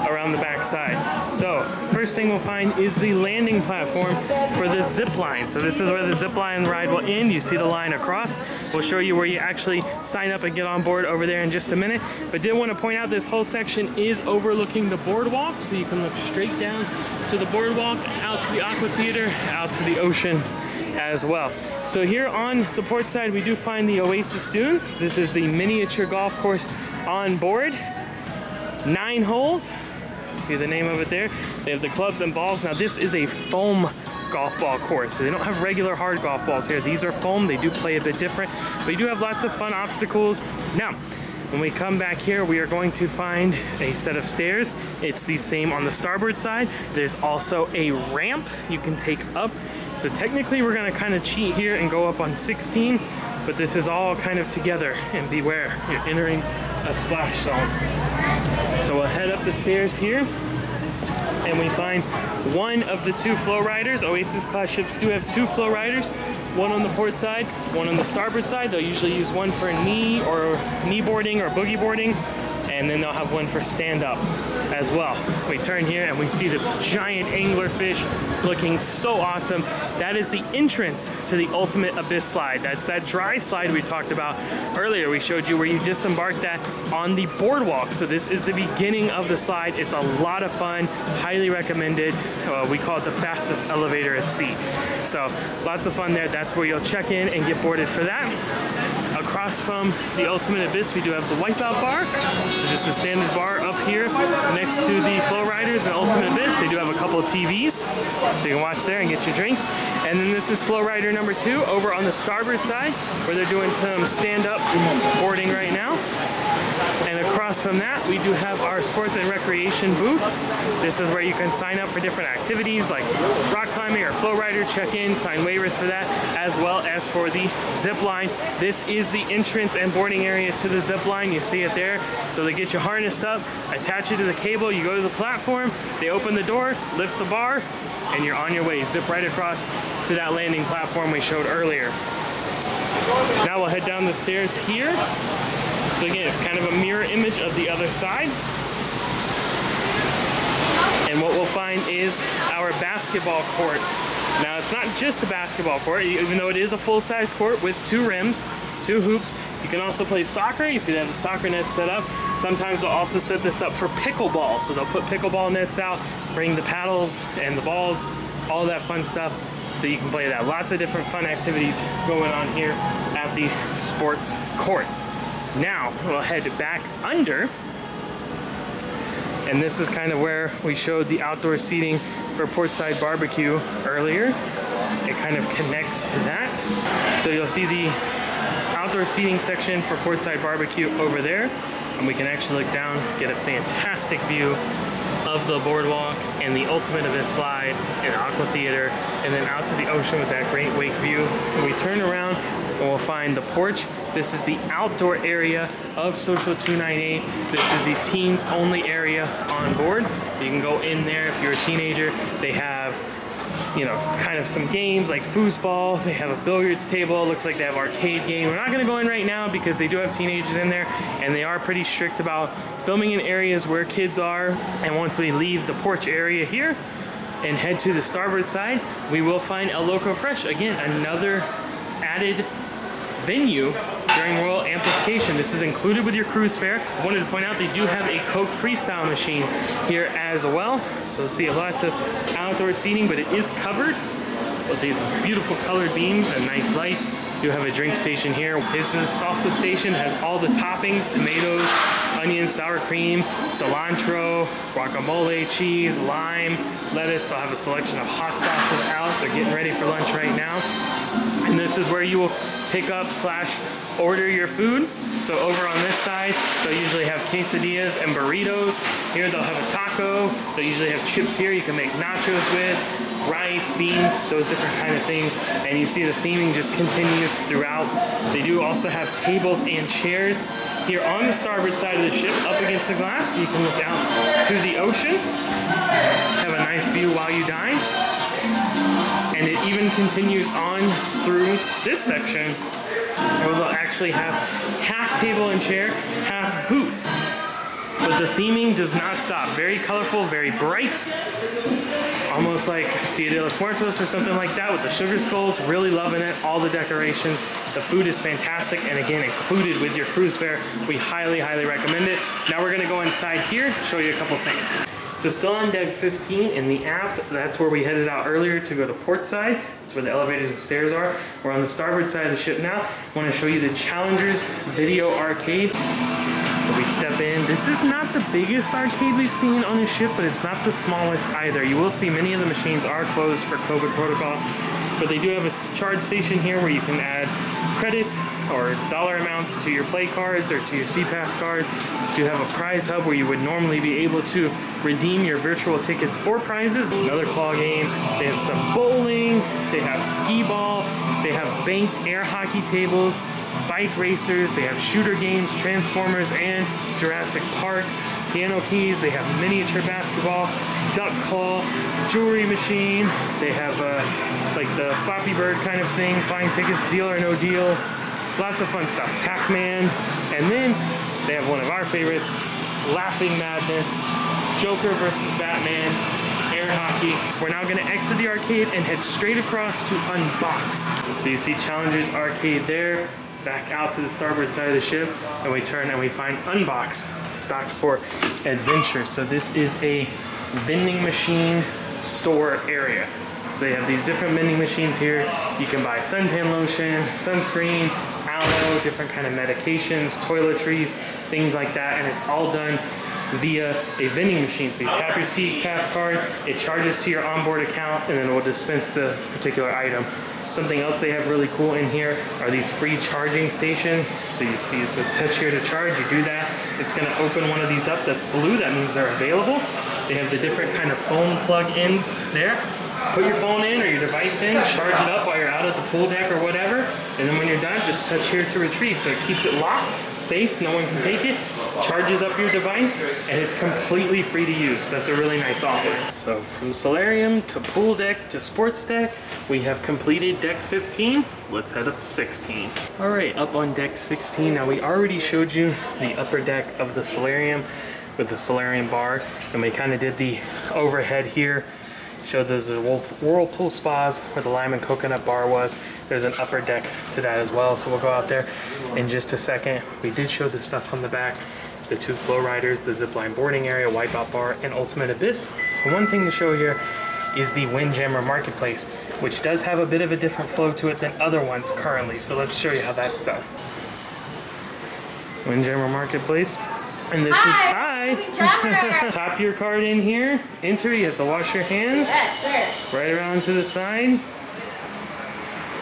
around the back side. So first thing we'll find is the landing platform for the zip line. So this is where the zip line ride will end. You see the line across. We'll show you where you actually sign up and get on board over there in just a minute. But did want to point out this whole section is overlooking the boardwalk, so you can look straight down to the boardwalk, out to the aqua theater, out to the ocean as well. So here on the port side, we do find the Oasis Dunes. This is the miniature golf course on board. 9 holes. See the name of it there. They have the clubs and balls. Now this is a foam golf ball course, so they don't have regular hard golf balls here. These are foam. They do play a bit different, but you do have lots of fun obstacles. Now, when we come back here, we are going to find a set of stairs. It's the same on the starboard side. There's also a ramp you can take up. So technically we're gonna kind of cheat here and go up on 16, but this is all kind of together, and beware, you're entering a splash zone. So we'll head up the stairs here, and we find one of the 2 flow riders. Oasis class ships do have 2 flow riders, one on the port side, one on the starboard side. They'll usually use one for knee boarding or boogie boarding, and then they'll have one for stand-up as well. We turn here and we see the giant anglerfish looking so awesome. That is the entrance to the Ultimate Abyss slide. That's that dry slide we talked about earlier. We showed you where you disembark that on the boardwalk. So this is the beginning of the slide. It's a lot of fun, highly recommended. We call it the fastest elevator at sea. So lots of fun there. That's where you'll check in and get boarded for that. Across from the Ultimate Abyss, we do have the Wipeout bar. So just a standard bar up here next to the Flow Riders and Ultimate Abyss. They do have a couple of TVs, so you can watch there and get your drinks. And then this is Flow Rider number 2 over on the starboard side, where they're doing some stand-up boarding right now. And across from that, we do have our sports and recreation booth. This is where you can sign up for different activities like rock climbing or flow rider, check in, sign waivers for that, as well as for the zip line. This is the entrance and boarding area to the zip line. You see it there. So they get you harnessed up, attach you to the cable, you go to the platform, they open the door, lift the bar, and you're on your way. Zip right across to that landing platform we showed earlier. Now we'll head down the stairs here. So again, it's kind of a mirror image of the other side. And what we'll find is our basketball court. Now it's not just a basketball court, even though it is a full-size court with 2 rims, 2 hoops. You can also play soccer. You see they have the soccer net set up. Sometimes they'll also set this up for pickleball. So they'll put pickleball nets out, bring the paddles and the balls, all that fun stuff. So you can play that. Lots of different fun activities going on here at the sports court. Now we'll head back under, and this is kind of where we showed the outdoor seating for portside barbecue earlier. It kind of connects to that. So you'll see the outdoor seating section for portside barbecue over there, and we can actually look down, get a fantastic view of the boardwalk and the Ultimate Abyss slide and Aqua Theater, and then out to the ocean with that great wake view. When we turn around, and we'll find the porch. This is the outdoor area of Social 298. This is the teens only area on board. So you can go in there if you're a teenager. They have, you know, kind of some games like foosball. They have a billiards table. Looks like they have arcade game. We're not gonna go in right now because they do have teenagers in there, and they are pretty strict about filming in areas where kids are. And once we leave the porch area here and head to the starboard side, we will find El Loco Fresh. Again, another added venue during Royal Amplification. This is included with your cruise fare. I wanted to point out they do have a Coke Freestyle machine here as well. So see lots of outdoor seating, but it is covered with these beautiful colored beams and nice lights. You have a drink station here. This is salsa station. It has all the toppings: tomatoes, onion, sour cream, cilantro, guacamole, cheese, lime, lettuce. They'll have a selection of hot sauces out. They're getting ready for lunch right now. And this is where you will pick up / order your food. So over on this side, they'll usually have quesadillas and burritos. Here they'll have a taco. They'll usually have chips here you can make nachos with, rice, beans, those different kind of things. And you see the theming just continues throughout. They do also have tables and chairs here on the starboard side of the ship up against the glass. So you can look out to the ocean, have a nice view while you dine. And it even continues on through this section where they'll actually have half table and chair, half booth. But the theming does not stop. Very colorful, very bright. Almost like Dia de los Muertos or something like that with the sugar skulls. Really loving it. All the decorations. The food is fantastic, and again, included with your cruise fare. We highly, highly recommend it. Now we're gonna go inside here, show you a couple things. So still on deck 15 in the aft, that's where we headed out earlier to go to port side. That's where the elevators and stairs are. We're on the starboard side of the ship now. I want to show you the Challenger's Video Arcade. So we step in. This is not the biggest arcade we've seen on the ship, but it's not the smallest either. You will see many of the machines are closed for COVID protocol, but they do have a charge station here where you can add credits or dollar amounts to your play cards or to your SeaPass card. You have a prize hub where you would normally be able to redeem your virtual tickets for prizes. Another claw game. They have some bowling. They have skee ball. They have banked air hockey tables, bike racers. They have shooter games, Transformers, and Jurassic Park. Piano keys. They have miniature basketball, duck call, jewelry machine. They have like the Flappy Bird kind of thing, buying tickets, deal or no deal. Lots of fun stuff. Pac-Man. And then they have one of our favorites, Laughing Madness, Joker versus Batman, air hockey. We're now gonna exit the arcade and head straight across to Unboxed. So you see Challenger's Arcade there, back out to the starboard side of the ship, and we turn and we find Unboxed, stocked for adventure. So this is a vending machine store area. So they have these different vending machines here. You can buy suntan lotion, sunscreen, aloe, different kind of medications, toiletries, things like that, and it's all done via a vending machine. So you tap your CPass card, it charges to your onboard account, and then it will dispense the particular item. Something else they have really cool in here are these free charging stations. So you see it says touch here to charge, you do that, it's gonna open one of these up that's blue, that means they're available. They have the different kind of phone plug-ins there. Put your phone in or your device in, charge it up while you're out at the pool deck or whatever, and then when you're done, just touch here to retrieve. So it keeps it locked, safe, no one can take it, charges up your device, and it's completely free to use. That's a really nice offer. So from solarium to pool deck to sports deck, we have completed deck 15. Let's head up 16. All right, up on deck 16. Now we already showed you the upper deck of the solarium with the solarium bar, and we kind of did the overhead here. Showed those whirlpool spas where the lime and coconut bar was. There's an upper deck to that as well, so we'll go out there in just a second. We did show the stuff on the back, the 2 flow riders, the zipline boarding area, wipeout bar, and ultimate abyss. So one thing to show here is the Windjammer Marketplace, which does have a bit of a different flow to it than other ones currently. So let's show you how that's done. Windjammer Marketplace. And this is, hi! Tap your card in here, enter, you have to wash your hands. Yes, sir. Right around to the side.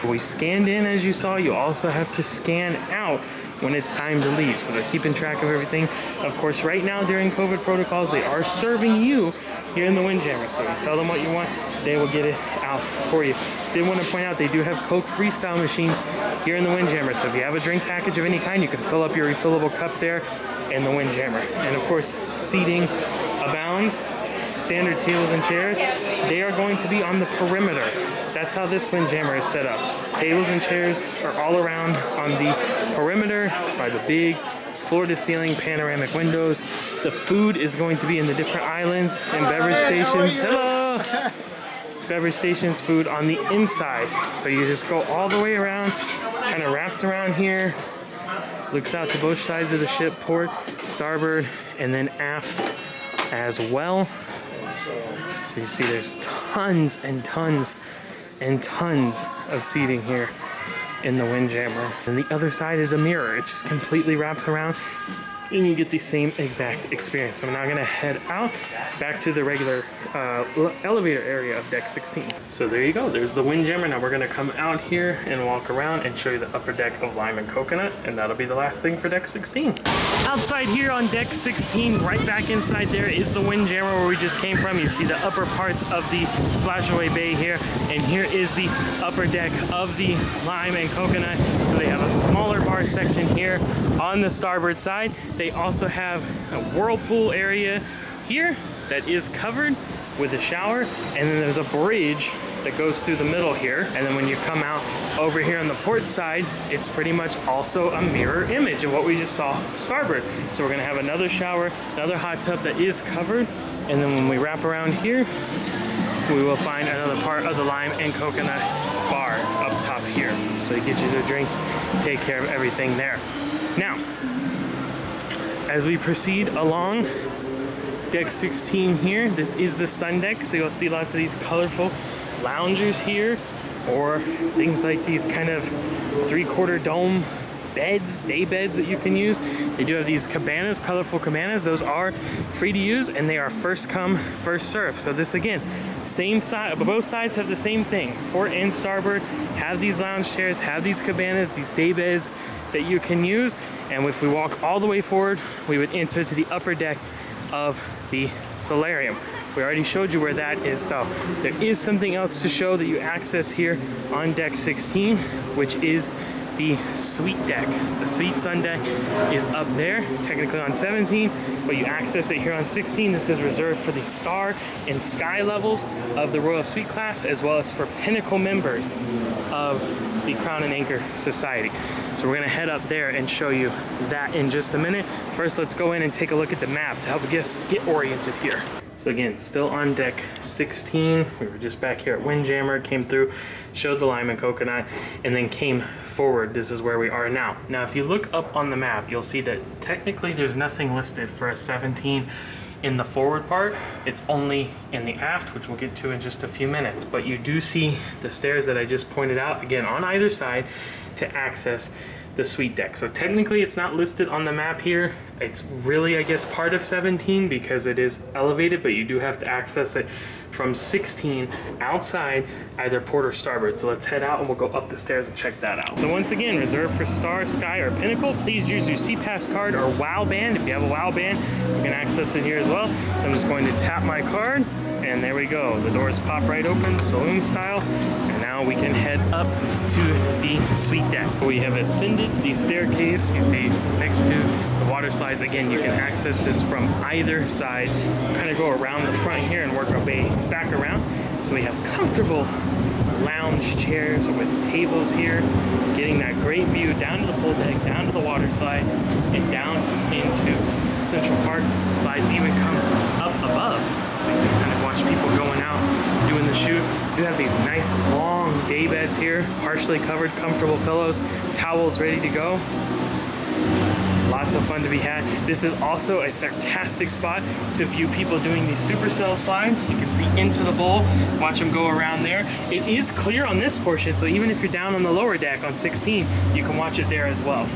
We scanned in, as you saw. You also have to scan out when it's time to leave. So they're keeping track of everything. Of course, right now during COVID protocols, they are serving you here in the Windjammer. So you tell them what you want, they will get it out for you. Did want to point out they do have Coke Freestyle machines here in the Windjammer. So if you have a drink package of any kind, you can fill up your refillable cup there in the Windjammer. And of course, seating abounds. Standard tables and chairs, they are going to be on the perimeter. That's how this Windjammer is set up. Tables and chairs are all around on the perimeter by the big floor-to-ceiling panoramic windows. The food is going to be in the different islands and beverage stations. Hello! Beverage stations, food on the inside. So you just go all the way around, kind of wraps around here, looks out to both sides of the ship, port, starboard, and then aft as well. So you see there's tons and tons and tons of seating here in the Windjammer. And the other side is a mirror. It just completely wraps around and you get the same exact experience. So I'm now gonna head out back to the regular elevator area of deck 16. So there you go, there's the Windjammer. Now we're gonna come out here and walk around and show you the upper deck of lime and coconut, and that'll be the last thing for deck 16. Outside here on deck 16, right back inside there is the Windjammer where we just came from. You see the upper parts of the splashaway bay here, and here is the upper deck of the lime and coconut. So they have a smaller bar section here on the starboard side. They also have a whirlpool area here that is covered with a shower, and then there's a bridge that goes through the middle here. And then when you come out over here on the port side, it's pretty much also a mirror image of what we just saw starboard. So we're gonna have another shower, another hot tub that is covered, and then when we wrap around here, we will find another part of the lime and coconut bar up top here. So they get you their drinks, take care of everything there. Now, as we proceed along deck 16 here, this is the sun deck, so you'll see lots of these colorful loungers here, or things like these kind of 3/4 dome beds, day beds that you can use. They do have these cabanas, colorful cabanas. Those are free to use, and they are first come, first serve. So this again, same side, both sides have the same thing. Port and starboard have these lounge chairs, have these cabanas, these day beds that you can use. And if we walk all the way forward, we would enter to the upper deck of the solarium. We already showed you where that is though. There is something else to show that you access here on deck 16, which is the suite deck. The suite sun deck is up there, technically on 17, but you access it here on 16. This is reserved for the star and sky levels of the Royal Suite class, as well as for pinnacle members of the Crown and Anchor Society. So we're gonna head up there and show you that in just a minute. First, let's go in and take a look at the map to help guests get oriented here. So again, still on deck 16. We were just back here at Windjammer, came through, showed the lime and coconut, and then came forward. This is where we are now. Now, if you look up on the map, you'll see that technically there's nothing listed for a 17 in the forward part. It's only in the aft, which we'll get to in just a few minutes. But you do see the stairs that I just pointed out, again, on either side to access the suite deck. So technically it's not listed on the map here. It's really, I guess, part of 17 because it is elevated, but you do have to access it from 16 outside, either port or starboard. So let's head out and we'll go up the stairs and check that out. So once again, reserved for Star, Sky, or Pinnacle. Please use your SeaPass card or WOW band. If you have a WOW band, you can access it here as well. So I'm just going to tap my card, and there we go. The doors pop right open, saloon style. And now we can head up to the suite deck. We have ascended the staircase. You see next to the water slides. Again, you can access this from either side. Kind of go around the front here and work our way back around. So we have comfortable lounge chairs with tables here, getting that great view down to the pool deck, down to the water slides, and down into Central Park. The slides even come up above, so you can kind of watch people going out doing the shoot. You have these nice long day beds here, partially covered, comfortable pillows, towels ready to go. Lots of fun to be had. This is also a fantastic spot to view people doing the supercell slide. You can see into the bowl, watch them go around there. It is clear on this portion, so even if you're down on the lower deck on 16, you can watch it there as well.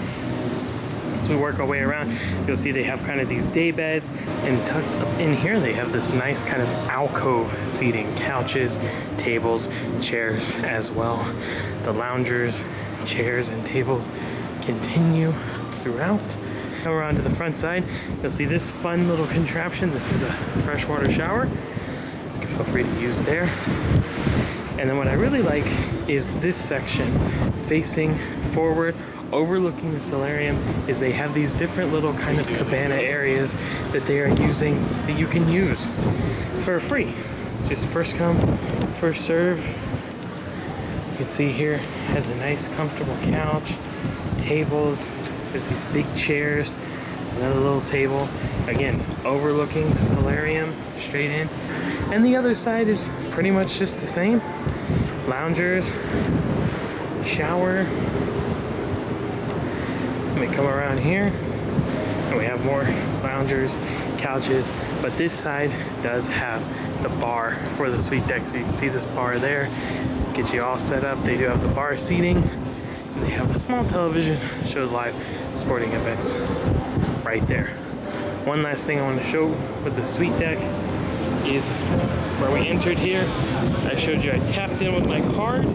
As we work our way around, you'll see they have kind of these day beds, and tucked up in here they have this nice kind of alcove seating, couches, tables, chairs as well. The loungers, chairs, and tables continue throughout. Come around to the front side, you'll see this fun little contraption. This is a freshwater shower. You can feel free to use there. And then what I really like is this section facing forward, overlooking the solarium, is they have these different little kind of cabana areas that they are using, that you can use for free. Just first come, first serve. You can see here has a nice comfortable couch, tables. There's these big chairs, another little table, again overlooking the solarium straight in. And the other side is pretty much just the same. Loungers, shower. Let me come around here, and we have more loungers, couches, but this side does have the bar for the suite deck. So you can see this bar there, get you all set up. They do have the bar seating, and they have a small television, shows live sporting events right there. One last thing I want to show with the suite deck is where we entered here. I showed you I tapped in with my card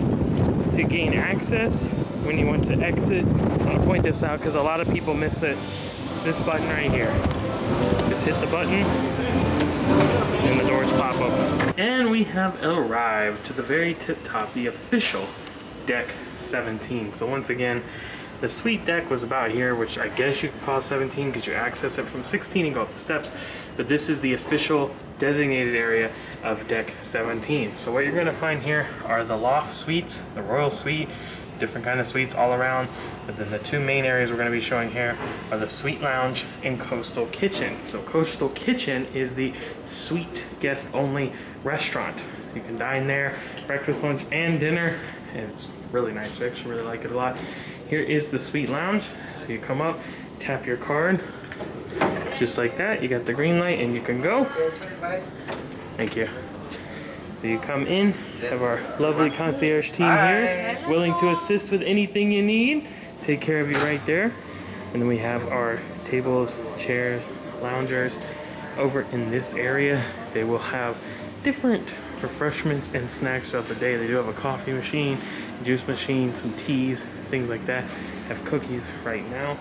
to gain access. When you want to exit, I want to point this out because a lot of people miss it. It's this button right here. Just hit the button and the doors pop open. And we have arrived to the very tip top, the official deck 17. So once again, the suite deck was about here, which I guess you could call 17 because you access it from 16 and go up the steps. But this is the official designated area of deck 17. So what you're going to find here are the loft suites, the royal suite, different kind of suites all around. But then the two main areas we're going to be showing here are the suite lounge and coastal kitchen. So coastal kitchen is the suite guest only restaurant. You can dine there, breakfast, lunch, and dinner. And it's really nice. We actually really like it a lot. Here is the suite lounge. So you come up, tap your card, just like that. You got the green light and you can go. Thank you. So you come in, have our lovely concierge team here, willing to assist with anything you need. Take care of you right there. And then we have our tables, chairs, loungers. Over in this area, they will have different refreshments and snacks throughout the day. They do have a coffee machine, juice machine, some teas, things like that. Have cookies right now.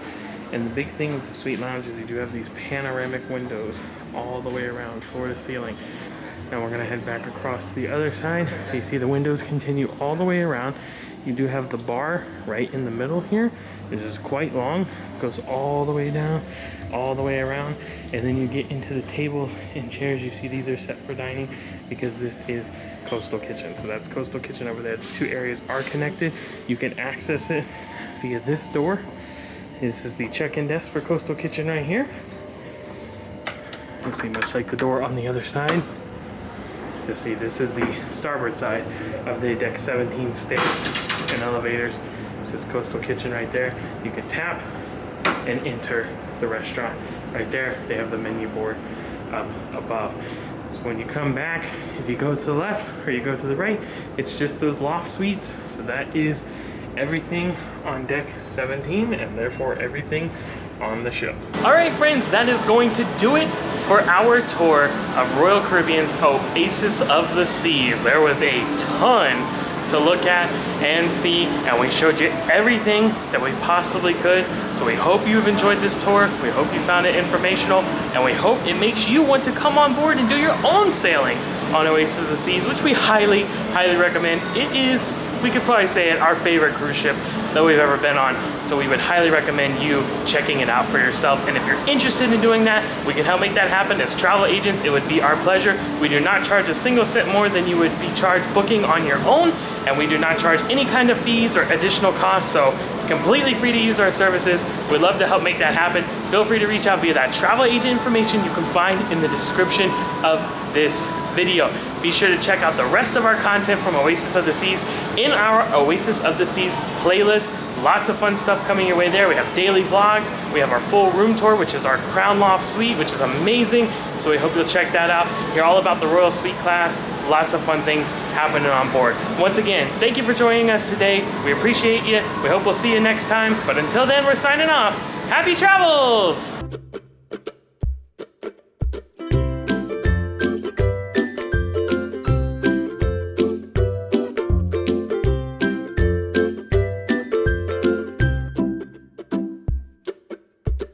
And the big thing with the suite lounge is you do have these panoramic windows all the way around, floor to ceiling. Now we're gonna head back across to the other side. So you see the windows continue all the way around. You do have the bar right in the middle here. It is quite long, goes all the way down, all the way around. And then you get into the tables and chairs. You see these are set for dining because this is Coastal Kitchen. So that's Coastal Kitchen over there. The two areas are connected. You can access it via this door. This is the check-in desk for Coastal Kitchen right here. You'll see much like the door on the other side. So see, this is the starboard side of the deck 17 stairs and elevators. This is Coastal Kitchen right there. You can tap and enter the restaurant right there. They have the menu board up above. So when you come back, if you go to the left or you go to the right, it's just those loft suites. So that is everything on deck 17 and therefore everything on the ship. All right, friends, that is going to do it for our tour of Royal Caribbean's Oasis of the Seas. There was a ton to look at and see, and we showed you everything that we possibly could. So we hope you've enjoyed this tour. We hope you found it informational, and we hope it makes you want to come on board and do your own sailing on Oasis of the Seas, which we highly, highly recommend. It is, we could probably say it, our favorite cruise ship that we've ever been on. So we would highly recommend you checking it out for yourself. And if you're interested in doing that, we can help make that happen as travel agents. It would be our pleasure. We do not charge a single cent more than you would be charged booking on your own. And we do not charge any kind of fees or additional costs. So it's completely free to use our services. We'd love to help make that happen. Feel free to reach out via that travel agent information you can find in the description of this video. Be sure to check out the rest of our content from Oasis of the Seas in our Oasis of the Seas playlist. Lots of fun stuff coming your way there. We have daily vlogs. We have our full room tour, which is our Crown Loft Suite, which is amazing. So we hope you'll check that out. Hear all about the Royal Suite class. Lots of fun things happening on board. Once again, thank you for joining us today. We appreciate you. We hope we'll see you next time. But until then, we're signing off. Happy travels!